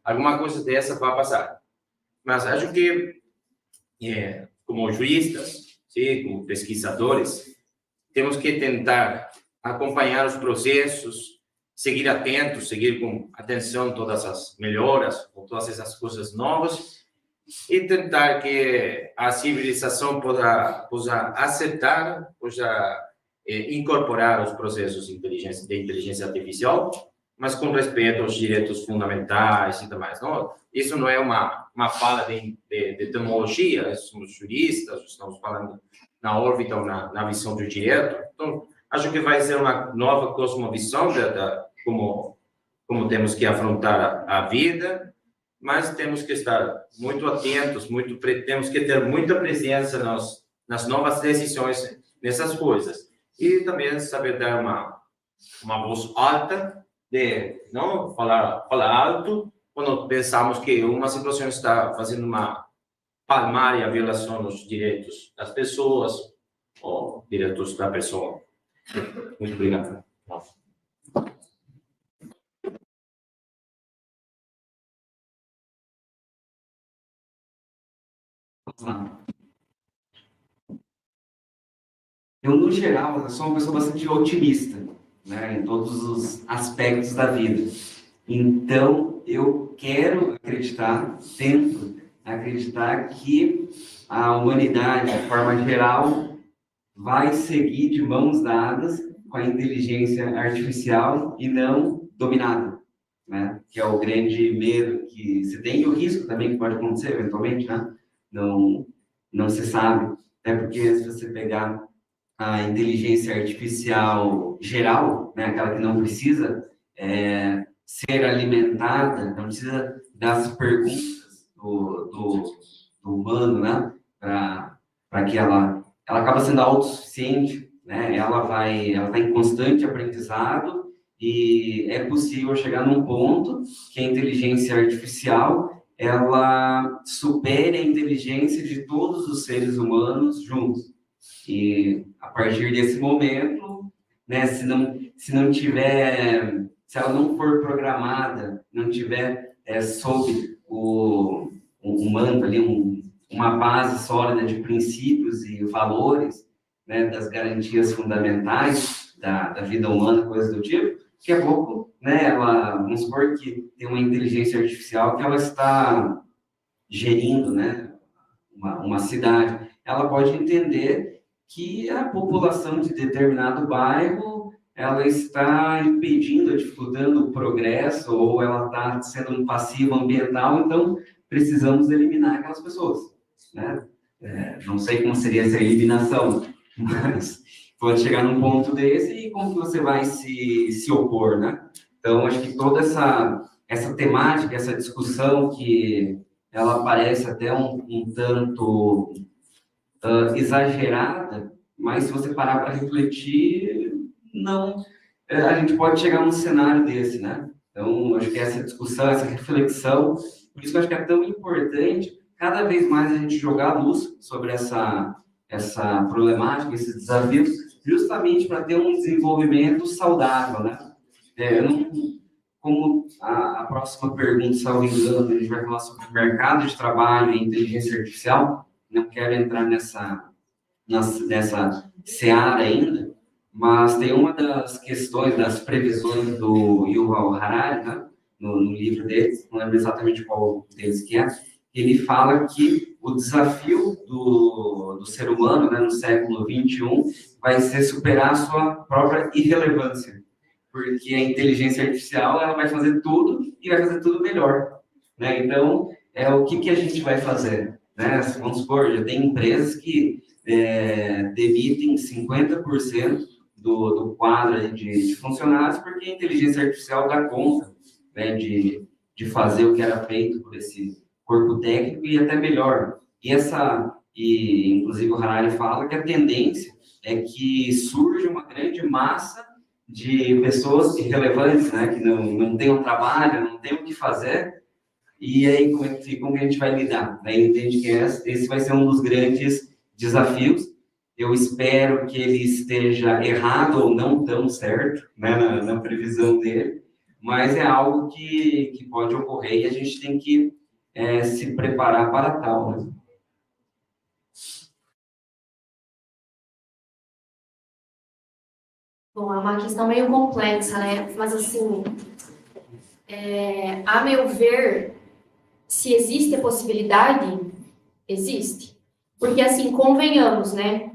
alguma coisa dessa vai passar. Mas acho que, como juristas, sim, como pesquisadores, temos que tentar acompanhar os processos, seguir atentos, seguir com atenção todas as melhoras, todas essas coisas novas, e tentar que a civilização possa aceitar, possa incorporar os processos de inteligência artificial, mas com respeito aos direitos fundamentais e demais. Não, isso não é uma fala de tecnologia, somos juristas, estamos falando na órbita ou na visão do direito. Então, acho que vai ser uma nova cosmovisão como temos que afrontar a vida, mas temos que estar muito atentos, temos que ter muita presença nas novas decisões, nessas coisas. E também saber dar uma voz alta, não falar alto, quando pensamos que uma situação está fazendo uma palmária violação dos direitos das pessoas, ou direitos da pessoa. Muito obrigado. Eu, no geral, sou uma pessoa bastante otimista, né, em todos os aspectos da vida. Então, eu quero acreditar, tento acreditar que a humanidade, de forma geral, vai seguir de mãos dadas com a inteligência artificial e não dominada, né? Que é o grande medo que se tem e o risco também que pode acontecer eventualmente, né? Não se sabe, até porque se você pegar a inteligência artificial geral, né, aquela que não precisa ser alimentada, não precisa das perguntas do humano, né, para que ela acaba sendo autossuficiente, né, ela está em constante aprendizado e é possível chegar num ponto que a inteligência artificial ela supere a inteligência de todos os seres humanos juntos. E a partir desse momento, né, se ela não for programada, não tiver sob o manto ali, uma base sólida de princípios e valores, né, das garantias fundamentais da vida humana, coisas do tipo, daqui a pouco, né, vamos supor que tem uma inteligência artificial que ela está gerindo, né, uma cidade, ela pode entender que a população de determinado bairro ela está impedindo, dificultando o progresso, ou ela está sendo um passivo ambiental, então precisamos eliminar aquelas pessoas, né? Não sei como seria essa eliminação, mas pode chegar num ponto desse e como que você vai se opor, né? Então, acho que toda essa temática, essa discussão que ela parece até um tanto exagerada, mas se você parar para refletir, não, a gente pode chegar num cenário desse, né? Então, acho que essa discussão, essa reflexão, por isso que eu acho que é tão importante cada vez mais a gente jogar a luz sobre essa problemática, esses desafios, justamente para ter um desenvolvimento saudável, né? Como a próxima pergunta, salvo engano, a gente vai falar sobre o mercado de trabalho e inteligência artificial. Não quero entrar nessa seara ainda, mas tem uma das questões, das previsões do Yuval Harari, né, no livro dele, não lembro exatamente qual deles que é, ele fala que o desafio do ser humano, né, no século XXI vai ser superar a sua própria irrelevância, porque a inteligência artificial ela vai fazer tudo e vai fazer tudo melhor, né? Então, o que a gente vai fazer? Né? Vamos supor, já tem empresas que demitem 50% do quadro aí de funcionários, porque a inteligência artificial dá conta, né, de fazer o que era feito por esse corpo técnico e até melhor. E inclusive o Harari fala que a tendência é que surge uma grande massa de pessoas irrelevantes, né, que não têm um trabalho, não têm o que fazer, e aí como é que a gente vai lidar? Daí entende que esse vai ser um dos grandes desafios. Eu espero que ele esteja errado ou não tão certo, né, na previsão dele, mas é algo que pode ocorrer e a gente tem que se preparar para tal, né? Bom, é uma questão meio complexa, né? Mas, assim, a meu ver, se existe a possibilidade, existe. Porque, assim, convenhamos, né?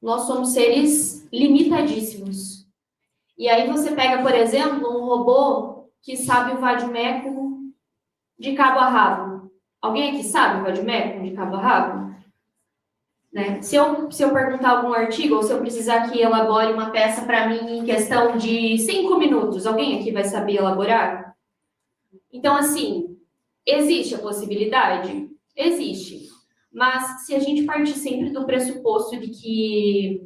Nós somos seres limitadíssimos. E aí você pega, por exemplo, um robô que sabe o vadimeco de cabo a rabo. Alguém aqui sabe o vadimeco de cabo a rabo? Né? Se eu perguntar algum artigo, ou se eu precisar que elabore uma peça para mim em questão de 5 minutos, alguém aqui vai saber elaborar? Então, assim, existe a possibilidade? Existe. Mas se a gente partir sempre do pressuposto de que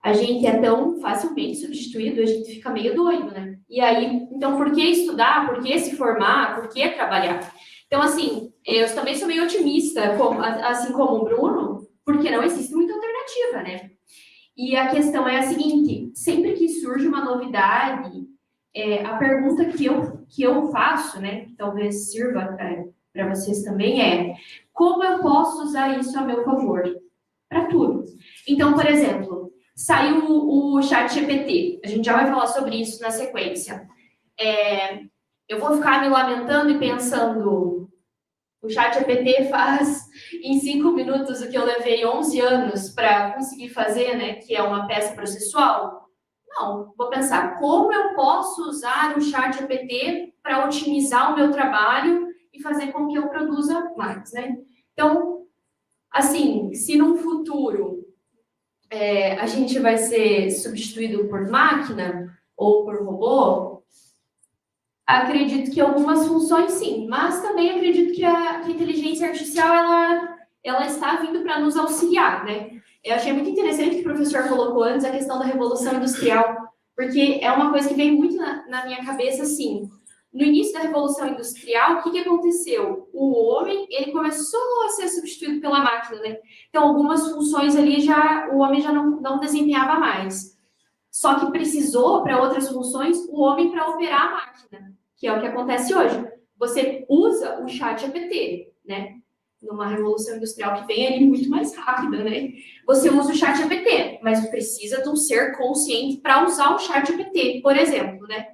a gente é tão facilmente substituído, a gente fica meio doido, né? E aí, então, por que estudar? Por que se formar? Por que trabalhar? Então, assim, eu também sou meio otimista, assim como o Bruno, porque não existe muita alternativa, né? E a questão é a seguinte, sempre que surge uma novidade, a pergunta que eu faço, né, que talvez sirva para vocês também é, como eu posso usar isso a meu favor? Para tudo. Então, por exemplo, saiu o ChatGPT, a gente já vai falar sobre isso na sequência. Eu vou ficar me lamentando e pensando, o ChatGPT faz em 5 minutos o que eu levei 11 anos para conseguir fazer, né, que é uma peça processual? Não, vou pensar, como eu posso usar o ChatGPT para otimizar o meu trabalho e fazer com que eu produza mais, né? Então, assim, se num futuro a gente vai ser substituído por máquina ou por robô, acredito que algumas funções sim, mas também acredito que a inteligência artificial ela está vindo para nos auxiliar, né? Eu achei muito interessante que o professor colocou antes a questão da Revolução Industrial, porque é uma coisa que vem muito na minha cabeça, assim. No início da Revolução Industrial, o que aconteceu? O homem, ele começou a ser substituído pela máquina, né? Então, algumas funções ali o homem já não desempenhava mais. Só que precisou, para outras funções, o homem para operar a máquina, que é o que acontece hoje. Você usa o ChatGPT, né? Numa revolução industrial que vem ali muito mais rápida, né? Você usa o ChatGPT, mas precisa de um ser consciente para usar o ChatGPT, por exemplo, né?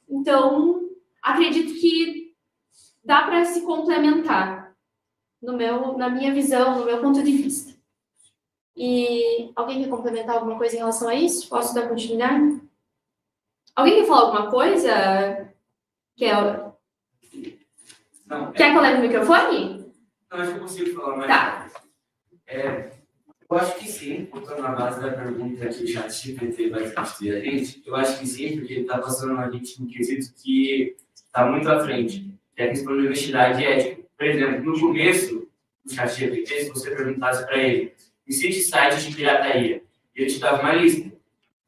Então, acredito que dá para se complementar, na minha visão, no meu ponto de vista. E alguém quer complementar alguma coisa em relação a isso? Posso dar continuidade? Alguém quer falar alguma coisa? Quer que eu leve o microfone? Não, acho que eu consigo falar mais. Tá. Eu acho que sim, voltando na base da pergunta que o ChatGPT vai substituir a gente, eu acho que sim, porque ele está passando a gente um quesito que está muito à frente, que é a questão de honestidade ética. Por exemplo, no começo do ChatGPT, se você perguntasse para ele, me cite sites de pirataria, ele te dava uma lista.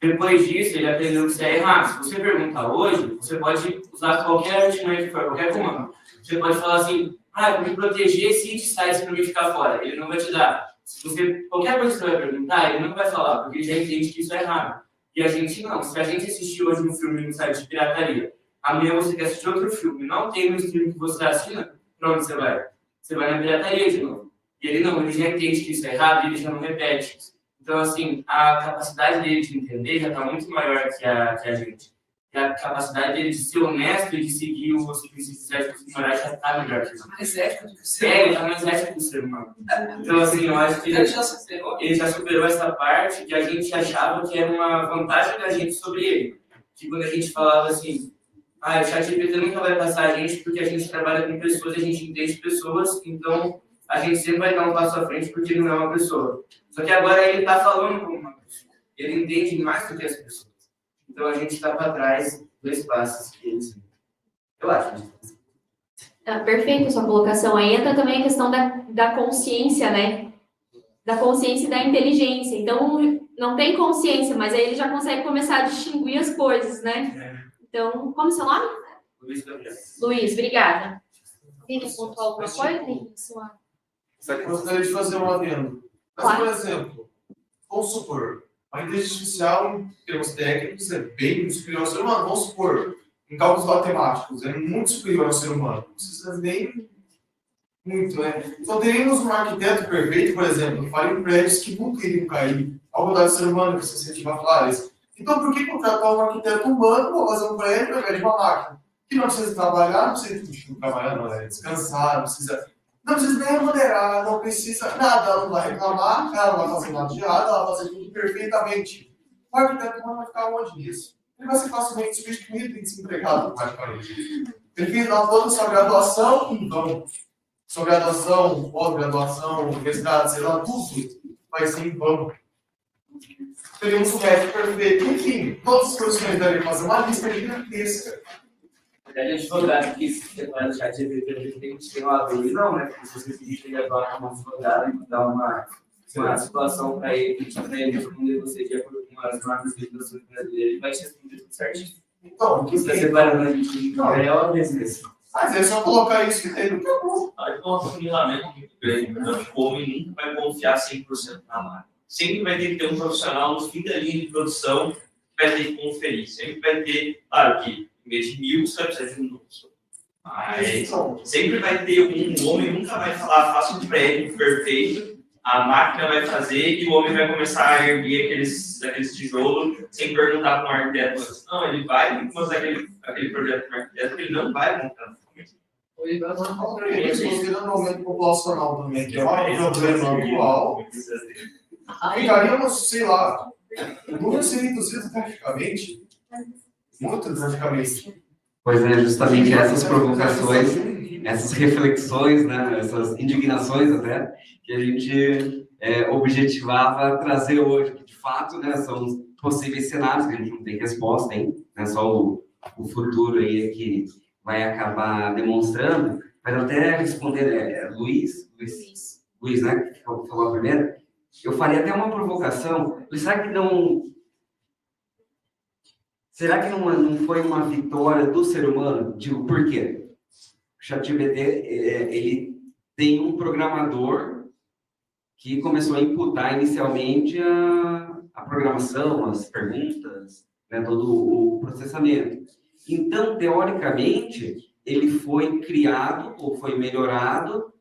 Depois disso, ele aprendeu que isso é errado. Se você perguntar hoje, você pode usar qualquer artimanha que for, qualquer comando. Você pode falar assim, para me proteger, cite sites para me ficar fora. Ele não vai te dar. Qualquer coisa que você vai perguntar, ele não vai falar, porque ele já entende que isso é errado. E a gente não. Se a gente assistir hoje um filme no site de pirataria, amanhã você quer assistir outro filme, não tem no stream que você assina, para onde você vai? Você vai na pirataria de novo. E ele não, ele já entende que isso é errado e ele já não repete. Então, assim, a capacidade dele de entender já está muito maior que a gente. E a capacidade dele de ser honesto e de seguir os princípios éticos e morais já está melhor que a gente. Mais ético do que o ser Ele está mais ético que o ser humano. Então, assim, eu acho que ele já superou essa parte que a gente achava que era uma vantagem da gente sobre ele. Que quando a gente falava assim, o ChatGPT nunca vai passar a gente porque a gente trabalha com pessoas, a gente entende pessoas, então a gente sempre vai dar um passo à frente porque ele não é uma pessoa. Só que agora ele está falando como uma pessoa. ele entende mais do que as pessoas. Então a gente está para trás dos passos que eles. Eu acho. Perfeito a sua colocação. Aí entra também a questão da consciência, né? Da consciência e da inteligência. Então, não tem consciência, mas aí ele já consegue começar a distinguir as coisas, né? Então, como é o seu nome? Luiz Gabriel. Luiz, obrigada. Quem quer pontuar alguma coisa? Só que eu gostaria de fazer um adendo. Mas, Claro. por exemplo, vamos supor, a inteligência artificial, em termos técnicos, é bem superior ao ser humano. Vamos supor, em cálculos matemáticos, é muito superior ao ser humano. Não precisa nem muito, né? Então, teríamos um arquiteto perfeito, por exemplo, que faria prédios que nunca iriam cair, ao contrário do ser humano, que se incentiva a falar isso. Então, por que contratar um arquiteto humano para fazer um prédio ao invés de uma máquina? Que não precisa trabalhar, não precisa trabalhar, não, descansar, não precisa nem remunerar, não precisa nada, ela não vai reclamar, ela não vai fazer nada de errado, ela vai fazer tudo perfeitamente. O arquiteto não vai ficar onde nisso? Ele vai ser facilmente substituído e desempregado, praticamente. Ele fez toda a sua graduação em vão. Sua graduação, pós-graduação, universidade, sei lá, tudo vai ser em vão. Teríamos um médico perfeito. Enfim, todas as coisas que a gente deve fazer, uma lista gigantesca. A gente advogado aqui, se você vai deixar de ver, tem que ter uma visão, né? Porque se você pedir levar como advogado e dar uma situação para ele responder você de acordo com as normas de legislação brasileira, ele vai te responder tudo certinho. Então, Você está separando a gente de real business. Mas é só colocar isso que tem no que é bom. Aí tem um afunilamento muito grande. Então, o homem nunca vai confiar 100% na máquina. Sempre vai ter que ter um profissional no fim da linha de produção que vai ter que conferir. Sempre vai ter, claro que em vez de 1000, você vai precisar de um professor. Mas sempre vai ter um homem, nunca vai falar, faça um prédio perfeito, a máquina vai fazer e o homem vai começar a erguer aqueles tijolos sem perguntar para um arquiteto. Não, ele vai mostrar aquele projeto para o arquiteto, ele não vai montar. Considerando o aumento populacional também, que é um problema atual, ficaríamos, sei lá, número seria reduzido drasticamente. Muito drasticamente. Pois é, justamente essas provocações, essas reflexões, né, essas indignações até, que a gente objetivava trazer hoje, que de fato, né, são possíveis cenários que a gente não tem resposta, hein? Não é só o futuro aí que vai acabar demonstrando, mas até responder, Luiz, né, que falou primeiro, eu faria até uma provocação, será que não foi uma vitória do ser humano? Digo, por quê? O ChatGPT, ele tem um programador que começou a imputar inicialmente a programação, as perguntas, né, todo o processamento. Então, teoricamente, ele foi criado ou foi melhorado,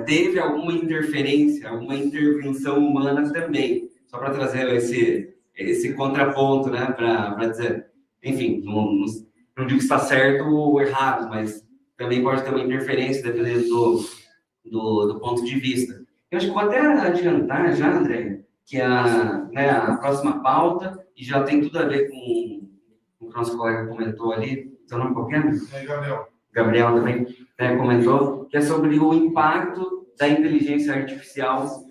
teve alguma interferência, alguma intervenção humana também. Só para trazer esse contraponto, né, para dizer, enfim, não digo que está certo ou errado, mas também pode ter uma interferência dependendo do ponto de vista. Eu acho que vou até adiantar já, André, que a próxima pauta, e já tem tudo a ver com o que o nosso colega comentou ali, seu nome qualquer? Gabriel também comentou, que é sobre o impacto da inteligência artificial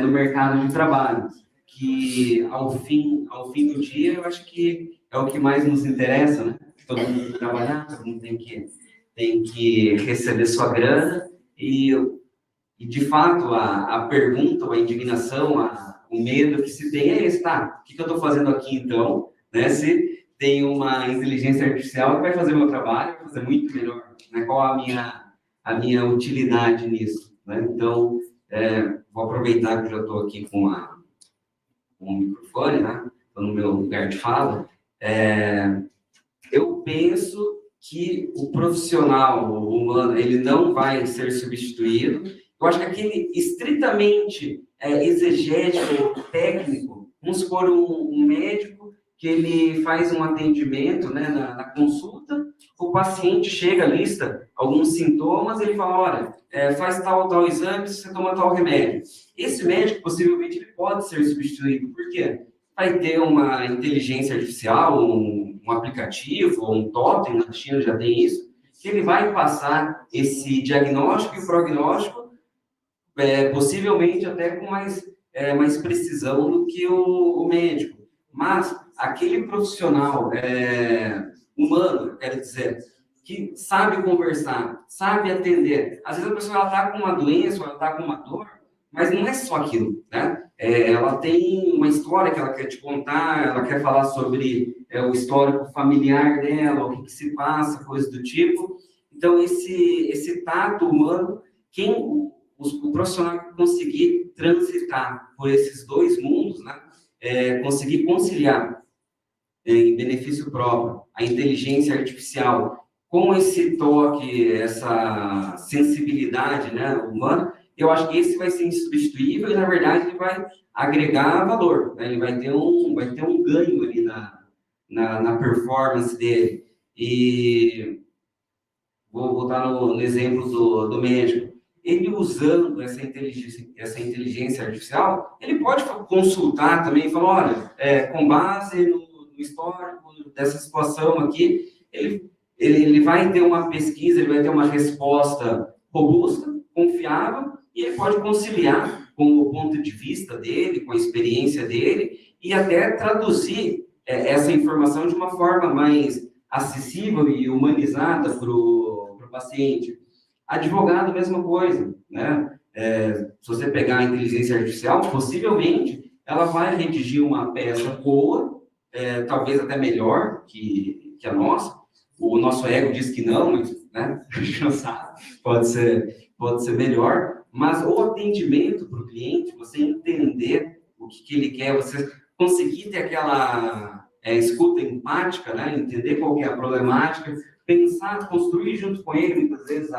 no mercado de trabalho, que ao fim do dia, eu acho que é o que mais nos interessa, né? Todo mundo tem que trabalhar, todo mundo tem que receber sua grana, e de fato, a pergunta, a indignação, o medo que se tem é esse, tá? O que eu estou fazendo aqui, então? Né? Se tem uma inteligência artificial que vai fazer o meu trabalho, vai fazer muito melhor, né? Qual a minha utilidade nisso, né? Então, vou aproveitar que eu já estou aqui com o microfone, né? Estou no meu lugar de fala. Eu penso que o profissional humano, ele não vai ser substituído. Eu acho que aquele estritamente exegético, técnico, vamos supor um médico que ele faz um atendimento, né, na consulta, o paciente chega, lista alguns sintomas, ele fala, olha, faz tal exame, você toma tal remédio. Esse médico, possivelmente, ele pode ser substituído. Por quê? Vai ter uma inteligência artificial, um aplicativo, ou um totem, na China já tem isso, que ele vai passar esse diagnóstico e prognóstico, possivelmente até com mais mais precisão do que o médico. Mas aquele profissional humano, quero dizer, que sabe conversar, sabe atender. Às vezes a pessoa está com uma doença, ela está com uma dor, mas não é só aquilo, né? Ela tem uma história que ela quer te contar, ela quer falar sobre o histórico familiar dela, o que se passa, coisas do tipo. Então, esse tato humano, o profissional que conseguir transitar por esses dois mundos, né? Conseguir conciliar em benefício próprio a inteligência artificial com esse toque, essa sensibilidade, né, humana, eu acho que esse vai ser insubstituível e, na verdade, ele vai agregar valor, né? Ele vai ter um ganho ali na performance dele. E vou voltar no exemplo do médico. Ele usando essa inteligência artificial, ele pode consultar também e falar, olha, com base no histórico dessa situação aqui, ele vai ter uma pesquisa, ele vai ter uma resposta robusta, confiável, e ele pode conciliar com o ponto de vista dele, com a experiência dele, e até traduzir essa informação de uma forma mais acessível e humanizada para o paciente. Advogado, mesma coisa, né? Se você pegar a inteligência artificial, possivelmente ela vai redigir uma peça boa, talvez até melhor que a nossa. O nosso ego diz que não, mas, né? A gente não sabe, pode ser melhor, mas o atendimento para o cliente, você entender o que ele quer, você conseguir ter aquela escuta empática, né? Entender qual que é a problemática, pensar, construir junto com ele, muitas vezes,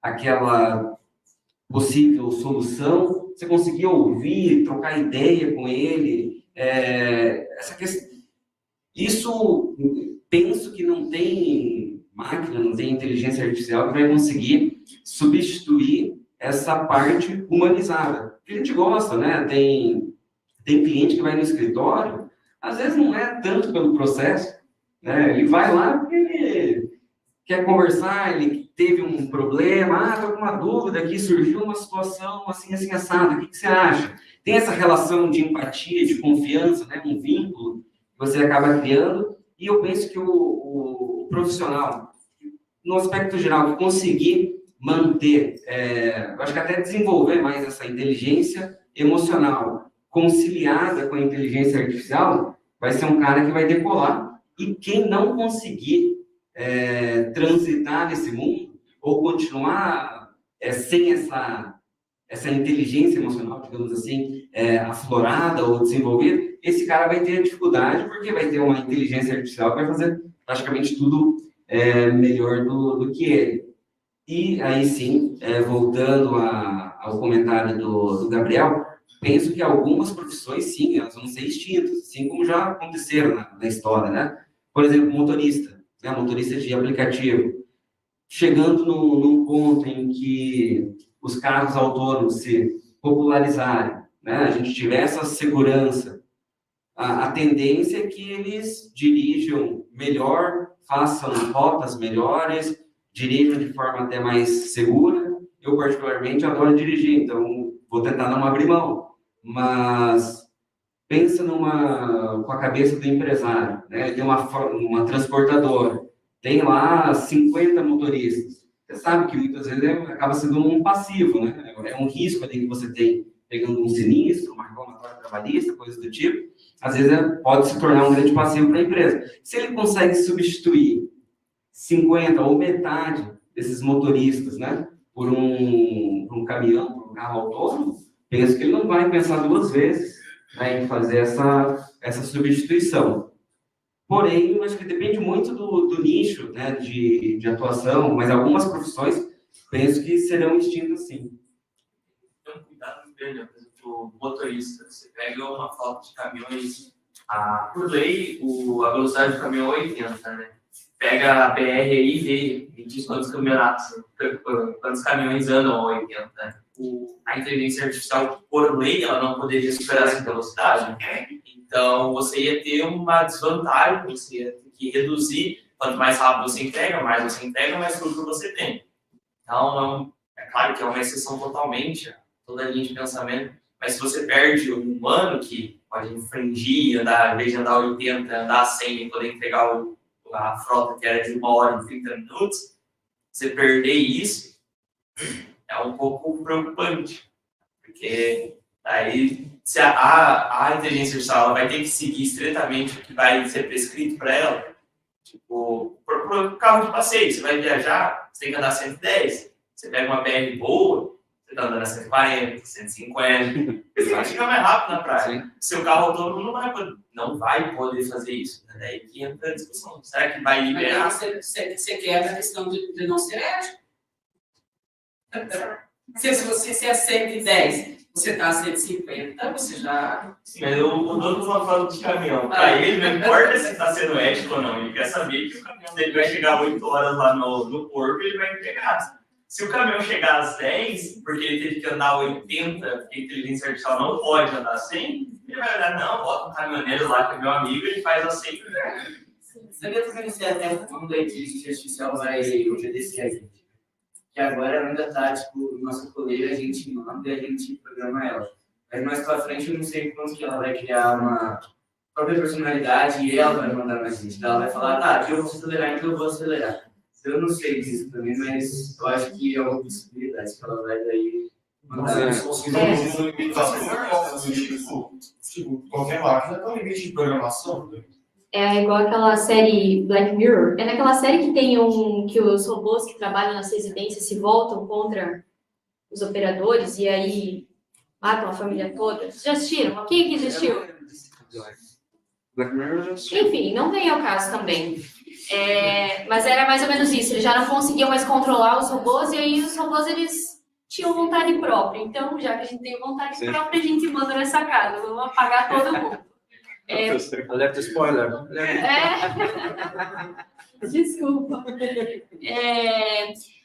aquela possível solução, você conseguir ouvir, trocar ideia com ele, essa questão, isso, penso que não tem máquina, não tem inteligência artificial que vai conseguir substituir essa parte humanizada. Que a gente gosta, né? Tem cliente que vai no escritório, às vezes não é tanto pelo processo, né? Ele vai lá porque ele quer conversar, ele teve um problema, estou com uma dúvida aqui, surgiu uma situação assim, assim, assada, o que você acha? Tem essa relação de empatia, de confiança, né? Um vínculo que você acaba criando, e eu penso que o profissional, no aspecto geral, que conseguir manter, eu acho que até desenvolver mais essa inteligência emocional conciliada com a inteligência artificial, vai ser um cara que vai decolar. E quem não conseguir transitar nesse mundo, ou continuar sem essa inteligência emocional, digamos assim, aflorada ou desenvolvida, esse cara vai ter dificuldade, porque vai ter uma inteligência artificial que vai fazer praticamente tudo melhor do que ele. E aí sim, voltando ao comentário do Gabriel, penso que algumas profissões, sim, elas vão ser extintas, assim como já aconteceram na história, né? Por exemplo, motorista, né? Motorista de aplicativo. Chegando num ponto em que os carros autônomos se popularizarem, né? A gente tiver essa segurança, a tendência é que eles dirijam melhor, façam rotas melhores, dirijam de forma até mais segura. Eu, particularmente, adoro dirigir, então vou tentar não abrir mão. Mas pensa com a cabeça do empresário, né? Tem uma transportadora, tem lá 50 motoristas. Você sabe que muitas vezes acaba sendo um passivo, né? É um risco ali que você tem, pegando um sinistro, uma reclamatória trabalhista, coisas do tipo. Às vezes pode se tornar um grande passivo para a empresa. Se ele consegue substituir 50 ou metade desses motoristas, né, por um caminhão, por um carro autônomo, penso que ele não vai pensar duas vezes, né, em fazer essa substituição. Porém, eu acho que depende muito do nicho, né, de atuação, mas algumas profissões penso que serão extintas, sim. Tem um cuidado muito grande, por exemplo, motorista. Você pega uma frota de caminhões, por lei, a velocidade do caminhão é 80, né? Pega a BR aí e vê, diz quantos caminhões andam a 80, né? A inteligência artificial, por lei, ela não poderia superar essa velocidade. Então, você ia ter uma desvantagem, você ia ter que reduzir. Quanto mais rápido você entrega, mais lucro você tem. Então, é claro que é uma exceção totalmente, toda a linha de pensamento, Mas se você perde um humano que pode infringir, andar, em vez de andar 80, andar 100 e poder entregar a frota que era de 1 hora em 30 minutos, você perder isso é um pouco preocupante. Porque aí se a inteligência artificial ela vai ter que seguir estritamente o que vai ser prescrito para ela. Tipo, por carro de passeio, você vai viajar, você tem que andar 110. Você pega uma BR boa, você está andando a 140, 150. Você vai chegar mais rápido na praia. Seu carro autônomo não vai poder fazer isso. Daí que entra a discussão. Será que vai liberar? Você quebra a questão de não ser ético. Se você é 110, você está a 150, você já... Sim, mas o dono está falando de caminhão. Para ele, não importa se está sendo ético ou não. Ele quer saber que o caminhão dele vai chegar 8 horas lá no porto e ele vai entregar. Se o caminhão chegar às 10, porque ele teve que andar 80, porque a inteligência artificial não pode andar 100, ele vai olhar, não, bota um caminhoneiro lá que é meu amigo, ele faz a 100. Sabia também que até quando a inteligência artificial vai obedecer a gente? Que agora ainda está, tipo, nossa coleira, a gente manda e a gente programa ela. Mas mais pra frente eu não sei quando que ela vai criar uma própria personalidade e ela vai mandar mais gente. Ela vai falar, tá, aqui eu vou acelerar, então eu vou acelerar. Eu não sei disso também, mas eu acho que é uma possibilidade que ela vai daí mandar. Tipo, qualquer máquina tem um limite de programação. É igual aquela série Black Mirror. É naquela série que tem que os robôs que trabalham nas residências se voltam contra os operadores e aí matam a família toda. Vocês já assistiram? Quem aqui já assistiu? Black Mirror, Enfim, não vem ao caso também. Mas era mais ou menos isso. Eles já não conseguiam mais controlar os robôs e aí os robôs eles tinham vontade própria. Então, já que a gente tem vontade própria, a gente manda nessa casa. Vamos apagar todo mundo. Alerta spoiler. Desculpa.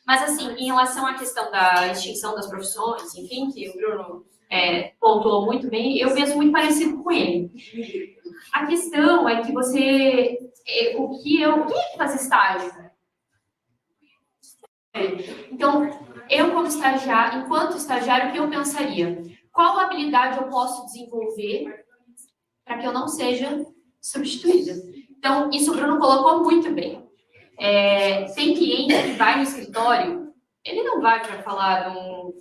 Mas, assim, em relação à questão da extinção das profissões, enfim, que o Bruno pontuou muito bem, eu penso muito parecido com ele. A questão é que você... Quem é que faz estágio? Então, eu, enquanto estagiário, o que eu pensaria? Qual habilidade eu posso desenvolver para que eu não seja substituída? Então, isso o Bruno colocou muito bem. Tem cliente que vai no escritório, ele não vai para falar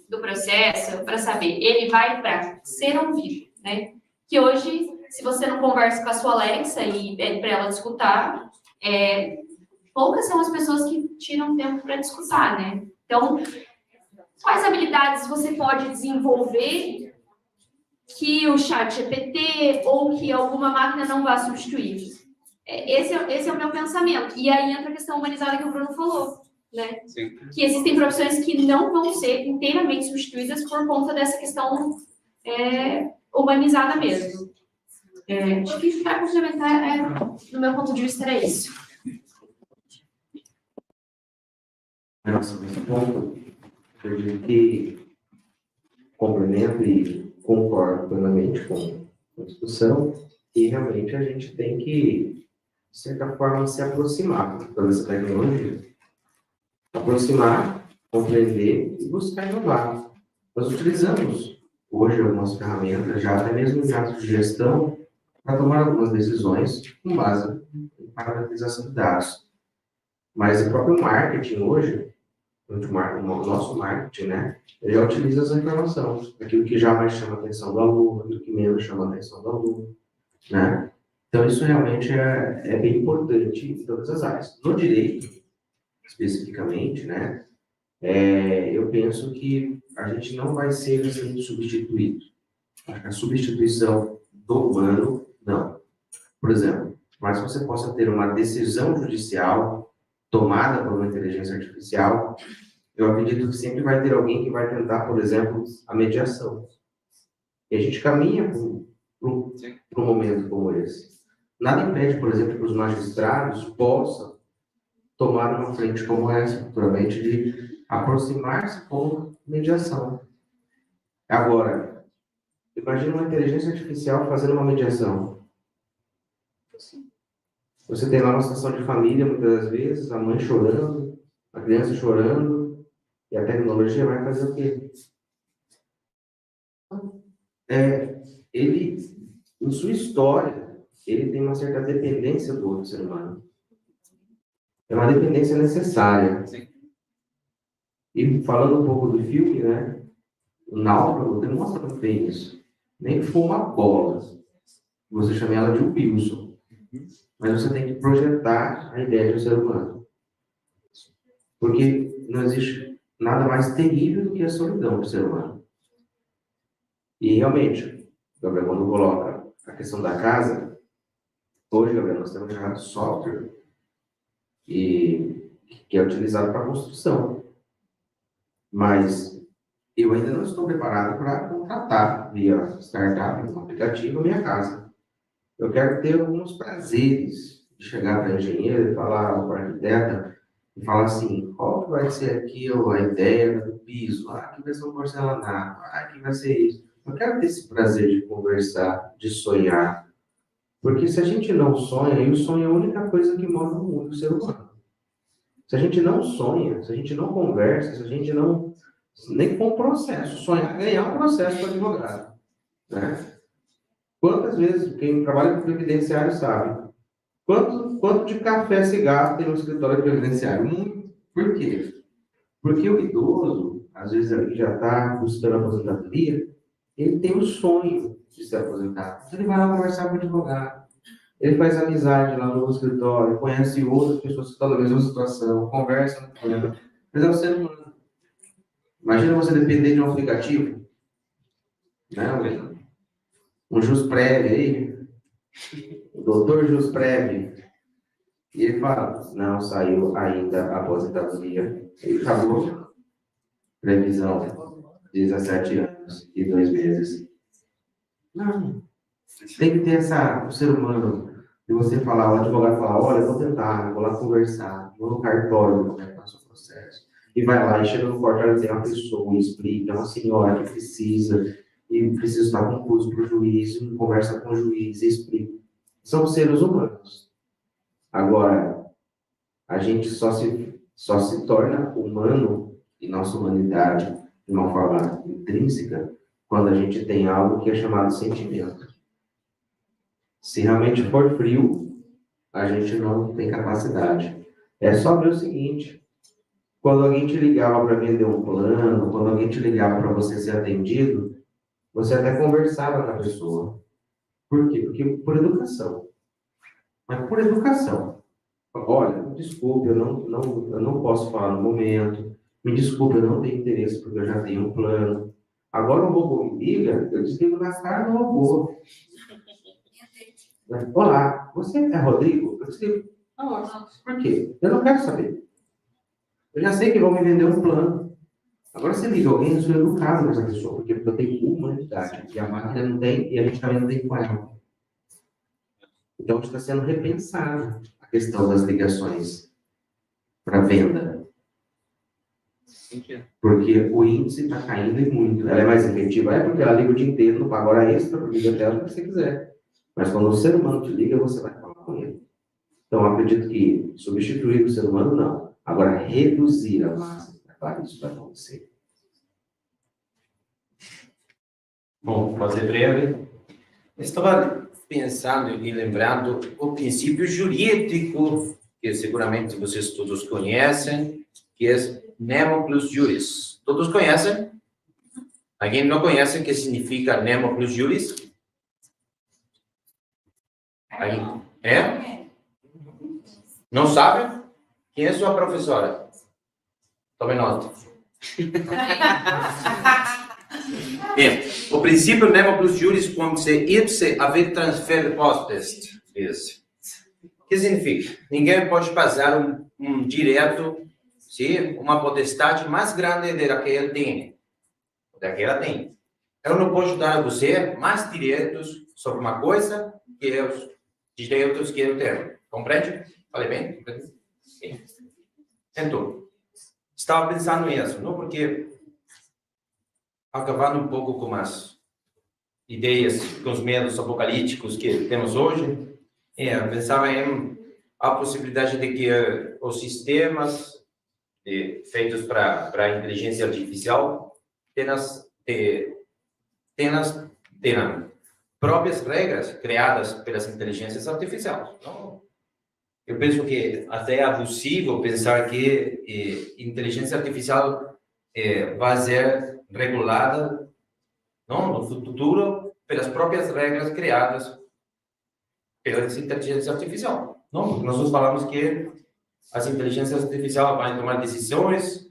do processo, para saber, ele vai para ser ouvido, né? Que hoje, se você não conversa com a sua Alexa e pede para ela escutar, poucas são as pessoas que tiram tempo para escutar, né? Então, quais habilidades você pode desenvolver que o GPT ou que alguma máquina não vá substituir? Esse é o meu pensamento. E aí entra a questão humanizada que o Bruno falou, né? Sim. Que existem profissões que não vão ser inteiramente substituídas por conta dessa questão humanizada mesmo. Acho que para complementar, do meu ponto de vista, era isso. Nossa, nesse ponto, eu acredito que complemento e concordo plenamente com a discussão e realmente a gente tem que, de certa forma, se aproximar dessa tecnologia. Aproximar, compreender e buscar inovar. Nós utilizamos hoje algumas ferramentas, já até mesmo em atos de gestão, para tomar algumas decisões com base em parametrização de dados. Mas o próprio marketing hoje, o nosso marketing, né, ele já utiliza essa informação, aquilo que já mais chama a atenção do aluno, aquilo que menos chama a atenção do aluno, né? Então, isso realmente é bem importante em todas as áreas. No direito, especificamente, né, eu penso que a gente não vai ser assim, substituído. A substituição do humano, não. Por exemplo, mas você possa ter uma decisão judicial tomada por uma inteligência artificial, eu acredito que sempre vai ter alguém que vai tentar, por exemplo, a mediação. E a gente caminha para um momento como esse. Nada impede, por exemplo, que os magistrados possam tomar uma frente como essa, futuramente, de aproximar-se por mediação. Agora, imagina uma inteligência artificial fazendo uma mediação. Você tem lá uma situação de família, muitas das vezes, a mãe chorando, a criança chorando, e a tecnologia vai fazer o quê? ele, em sua história, ele tem uma certa dependência do outro ser humano. É uma dependência necessária. E falando um pouco do filme, né? O náufrago demonstra muito bem isso. Nem que for uma bola, você chama ela de Wilson. Mas você tem que projetar a ideia de um ser humano. Porque não existe nada mais terrível do que a solidão do ser humano. E realmente, Gabriel, quando coloca a questão da casa, hoje, Gabriel, nós temos já software que é utilizado para construção. Mas eu ainda não estou preparado para contratar via startup, um aplicativo, a minha casa. Eu quero ter alguns prazeres de chegar para o engenheiro e falar, para o arquiteta, e falar assim, qual que vai ser aqui a ideia do piso? Aqui vai ser um porcelanato, aqui vai ser isso. Eu quero ter esse prazer de conversar, de sonhar. Porque se a gente não sonha, e o sonho é a única coisa que move o mundo, o ser humano. Se a gente não sonha, se a gente não conversa, se a gente não... Nem com o processo, sonhar, ganhar um processo para advogado. Né? Quantas vezes, quem trabalha com previdenciário sabe, quanto de café se gasta em um escritório previdenciário? Muito. Por quê? Porque o idoso, às vezes ele já está buscando a aposentadoria, ele tem o sonho de se aposentar. Ele vai lá conversar com o advogado, ele faz amizade lá no escritório, conhece outras pessoas que estão na mesma situação, conversa com ela. Mas é o ser humano. Imagina você depender de um aplicativo, né? Um Jusprev aí, o doutor Jusprev, e ele fala, não saiu ainda a aposentadoria, ele acabou, previsão, 17 anos e 2 meses. Não, tem que ter o ser humano, de você falar, o advogado falar, olha, eu vou tentar, vou lá conversar, vou no cartório, como é que está o seu processo. E vai lá, e chega no cartório, tem uma pessoa, explica, é uma senhora que precisa, e precisa estar concurso para o juiz, conversa com o juiz, explica. São seres humanos. Agora, a gente só se torna humano, e nossa humanidade, de uma forma intrínseca, quando a gente tem algo que é chamado sentimento. Se realmente for frio, a gente não tem capacidade. É só ver o seguinte, quando alguém te ligava para vender um plano, quando alguém te ligava para você ser atendido, você até conversava com a pessoa. Por quê? Porque por educação. Mas por educação. Olha, desculpe, eu não posso falar no momento. Me desculpe, eu não tenho interesse porque eu já tenho um plano. Agora o robô me liga, eu desligo na cara do robô. Olá, você é Rodrigo? Eu desligo. Por quê? Eu não quero saber. Eu já sei que vão me vender um plano. Agora, se liga alguém, eu sou educado nessa pessoa, porque eu tenho humanidade, e a máquina não tem, e a gente também não tem com ela. Então, está sendo repensada a questão das ligações para venda. Porque o índice está caindo e muito. Ela é mais efetiva, porque ela liga o dia inteiro, não paga hora extra, liga até ela que você quiser. Mas quando o ser humano te liga, você vai falar com ele. Então, eu acredito que substituir o ser humano, não. Agora, reduzir a massa. Claro, isso vai acontecer. Bom, fazer breve. Estava pensando e lembrando o princípio jurídico, que seguramente vocês todos conhecem, que é Nemo plus juris. Todos conhecem? Alguém não conhece o que significa Nemo plus juris? Alguém? É? Não sabe? Quem é sua professora? Tome nota. Bem, o princípio Nemo plus juris quando se ipse haver transfer post-est. O que significa? Ninguém pode passar um direito, sim, uma potestade mais grande da que ele tem. Da que ela tem. Eu não posso dar a você mais direitos sobre uma coisa que os direitos que eu tenho. Compreende? Falei bem? Sim. Então, estava pensando nisso, não? Porque acabando um pouco com as ideias, com os medos apocalípticos que temos hoje, eu pensava em a possibilidade de que os sistemas feitos para a inteligência artificial tenham tenham próprias regras criadas pelas inteligências artificiais. Não? Eu penso que até é abusivo pensar que inteligência artificial vai ser regulada, não, no futuro pelas próprias regras criadas pela inteligência artificial. Não, nós falamos que as inteligências artificiais vão tomar decisões,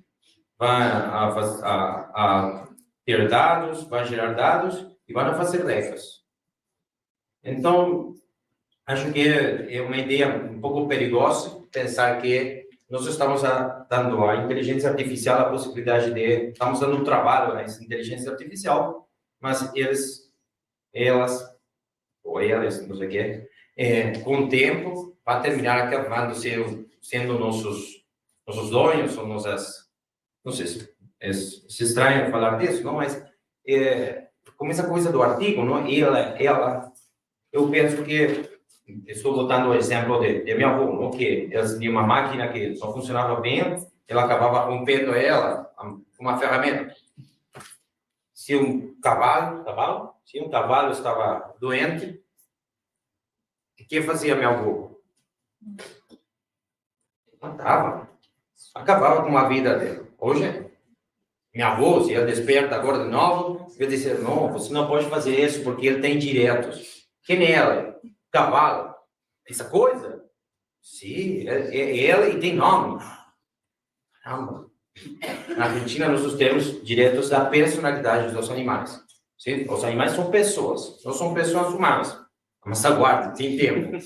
vão a ter dados, vão gerar dados e vão fazer regras. Então, acho que é uma ideia um pouco perigosa pensar que nós estamos dando à inteligência artificial a possibilidade de... Estamos dando um trabalho à inteligência artificial, mas elas, ou elas, não sei o que, com o tempo, vai terminar acabando sendo nossos donos, ou nossas... Não sei se é estranho falar disso, não? Mas como essa coisa do artigo, não? Ela, eu penso que estou botando o exemplo de minha avó, não? Que ela tinha uma máquina que só funcionava bem, ela acabava rompendo ela com uma ferramenta. Se um cavalo estava doente, o que fazia meu avô? Matava. Acabava com a vida dele. Hoje, minha avó, se ela desperta agora de novo, eu dizer, não, você não pode fazer isso porque ele tem direitos. Quem é ela? Cavalo. Essa coisa? Sim, é ela e tem nome. Caramba. Na Argentina, nós temos direitos da personalidade dos animais. Sim? Os animais são pessoas, não são pessoas humanas. Mas aguarde, tem tempo.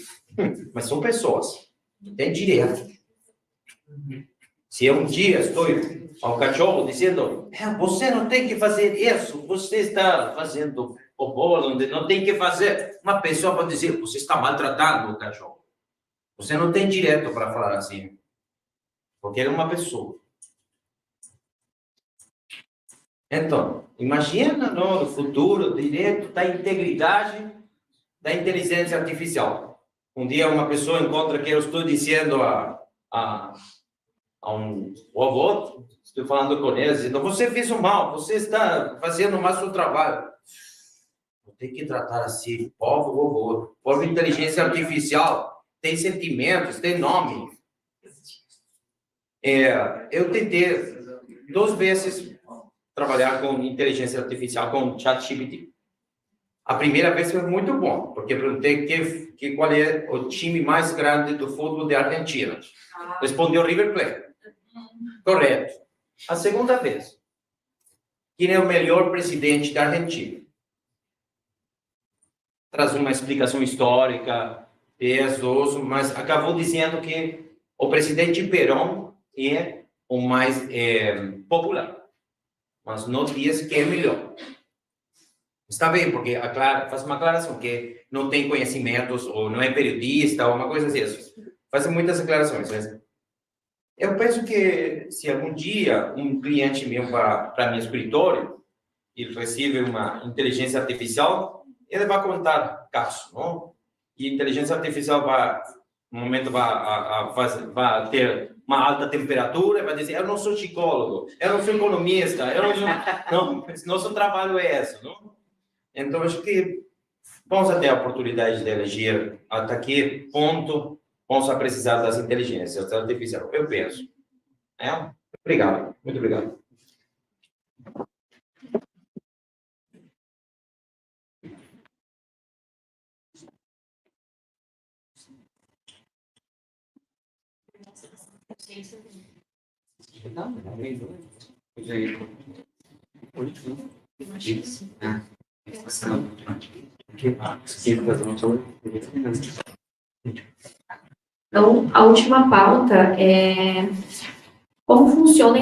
Mas são pessoas. Tem direito. Se eu um dia estou ao cachorro dizendo, você não tem que fazer isso, você está fazendo o bolo, não tem que fazer. Uma pessoa pode dizer, você está maltratando o cachorro. Você não tem direito para falar assim, porque ele é uma pessoa. Então, imagina no futuro, direito da integridade da inteligência artificial. Um dia uma pessoa encontra que eu estou dizendo a um avô, estou falando com ele, dizendo, você fez o mal, você está fazendo mal seu trabalho. Tem que tratar assim, pobre inteligência artificial, tem sentimentos, tem nome. Eu tentei 2 vezes trabalhar com inteligência artificial, com ChatGPT. A primeira vez foi muito bom, porque perguntei qual é o time mais grande do futebol da Argentina. Respondeu River Plate. Correto. A segunda vez, quem é o melhor presidente da Argentina? Traz uma explicação histórica, mas acabou dizendo que o presidente Perón é o mais popular, mas não diz que é melhor. Está bem, porque faz uma aclaração que não tem conhecimentos, ou não é periodista, ou uma coisa assim. Faz muitas declarações. Mas eu penso que se algum dia um cliente meu vai para meu escritório e recebe uma inteligência artificial, ele vai contar casos, não? E a inteligência artificial no momento vai ter uma alta temperatura, vai dizer, eu não sou psicólogo, eu não sou economista, não, nosso trabalho é esse, não? Então, acho que vamos ter a oportunidade de eleger até que ponto vamos precisar das inteligências artificiais. Eu penso. Obrigado. Muito obrigado. Então, a última pauta é como funciona